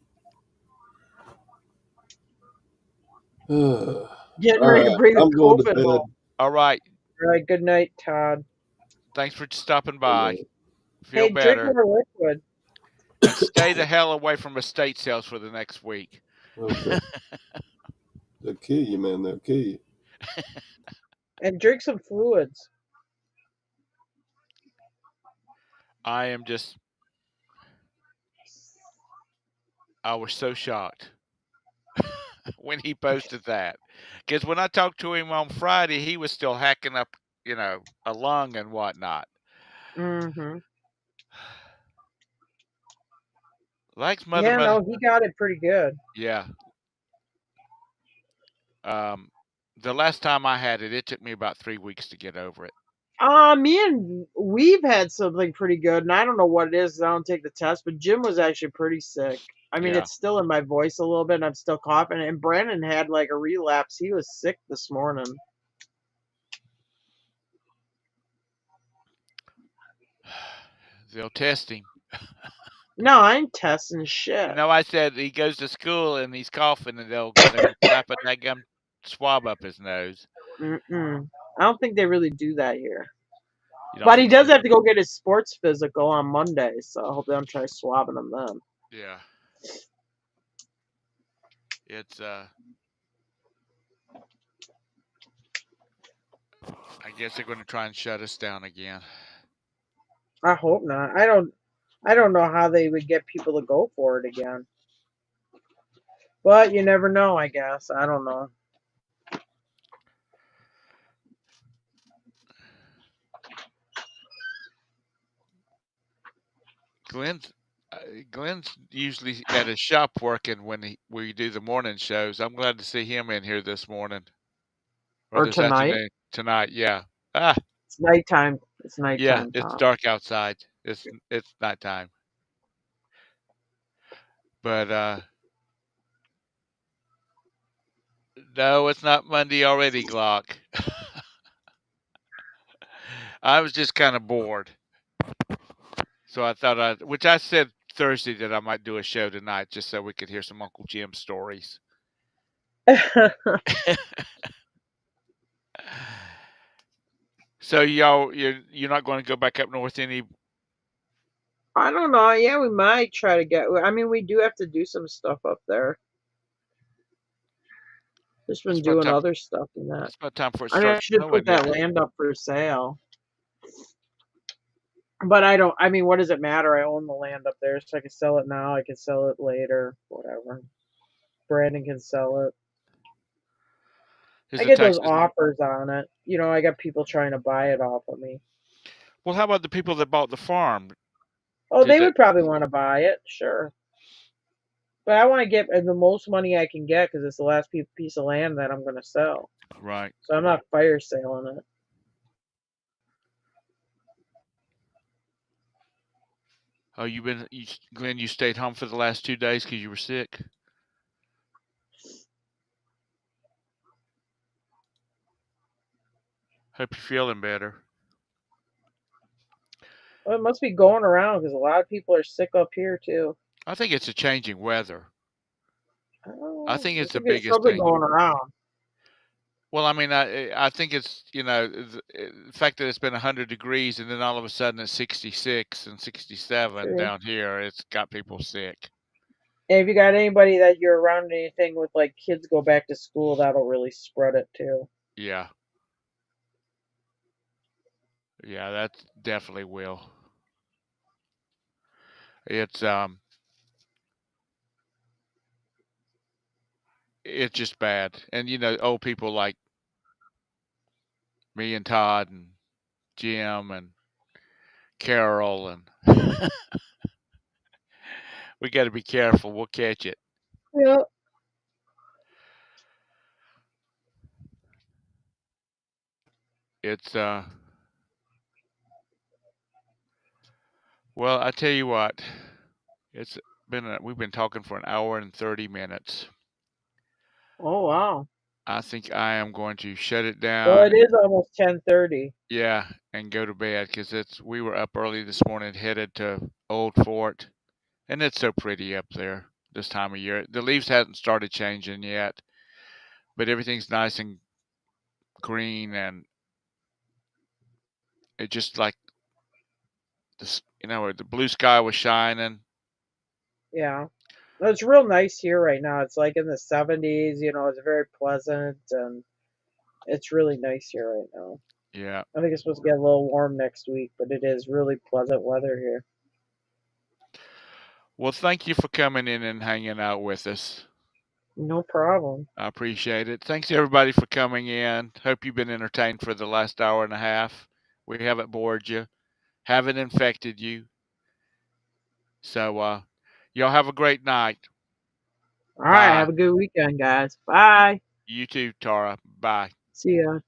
Getting ready to bring a COVID home. All right. All right. Good night, Todd. Thanks for stopping by. Feel better. Drink more liquid. And stay the hell away from estate sales for the next week. Okay. They'll kill you, man. They'll kill you. And drink some fluids. I was so shocked when he posted that. Because when I talked to him on Friday, he was still hacking up, a lung and whatnot. Mm-hmm. Like Mother. Yeah, no, he got it pretty good. Yeah. The last time I had it, it took me about 3 weeks to get over it. We've had something pretty good, and I don't know what it is. I don't take the test, but Jim was actually pretty sick. I mean, It's still in my voice a little bit, and I'm still coughing. And Brandon had like a relapse. He was sick this morning. They'll test him. No, I ain't testing shit. No, I said he goes to school and he's coughing, and they'll slap a gum swab up his nose. I don't think they really do that here. But he does have to go get his sports physical on Monday, so I hope they don't try swabbing him then. Yeah. It's I guess they're going to try and shut us down again. I hope not. I don't know how they would get people to go for it again. But you never know, I guess. I don't know. Glenn's usually at his shop working when we do the morning shows. I'm glad to see him in here this morning. Or tonight? Afternoon. Tonight, yeah. It's nighttime. It's nighttime. Yeah, it's dark outside. It's nighttime. But no, it's not Monday already, Glock. I was just kind of bored. So I thought which I said Thursday that I might do a show tonight just so we could hear some Uncle Jim stories. So you're not going to go back up north any? I don't know. Yeah, we might try to get. I mean, we do have to do some stuff up there. Just been doing other stuff in that. It's about time for it. I should put that land up for sale. But I don't. I mean, what does it matter? I own the land up there, so I can sell it now. I can sell it later. Whatever. Brandon can sell it. Is I it get those Texas? offers on it. You know, I got people trying to buy it off of me. Well, how about the people that bought the farm? Oh, Did they that would probably want to buy it, sure. But I want to get the most money I can get because it's the last piece of land that I'm going to sell. right? So I'm not fire selling it. Oh, Glenn, you stayed home for the last 2 days because you were sick. Hope you're feeling better. Well, it must be going around because a lot of people are sick up here too. I think it's a changing weather. I Oh, think there it's the could be biggest something thing. going around. Well, I mean, I think it's the fact that it's been 100 degrees and then all of a sudden it's 66 and 67 True. down here. It's got people sick. And if you got anybody that you're around anything with, like kids go back to school, that'll really spread it too. Yeah, yeah, that definitely will. It's it's just bad, and old people like me and Todd and Jim and Carol and we got to be careful. We'll catch it. Yeah. It's well, I tell you what, it's we've been talking for an hour and 30 minutes. Oh wow. I think I am going to shut it Well, down. it is almost 10:30. Yeah, and go to bed because we were up early this morning, headed to Old Fort, and it's so pretty up there this time of year. The leaves hadn't started changing yet, but everything's nice and green, and it just like this, the blue sky was shining. Yeah. Well, it's real nice here right now. It's like in the 70s. You know, it's very pleasant and it's really nice here right now. Yeah. I think it's supposed to get a little warm next week, but it is really pleasant weather here. Well, thank you for coming in and hanging out with us. No problem. I appreciate it. Thanks everybody for coming in. Hope you've been entertained for the last hour and a half. We haven't bored you, haven't infected you. So y'all have a great night. All right. Bye. Have a good weekend, guys. Bye. You too, Tara. Bye. See ya.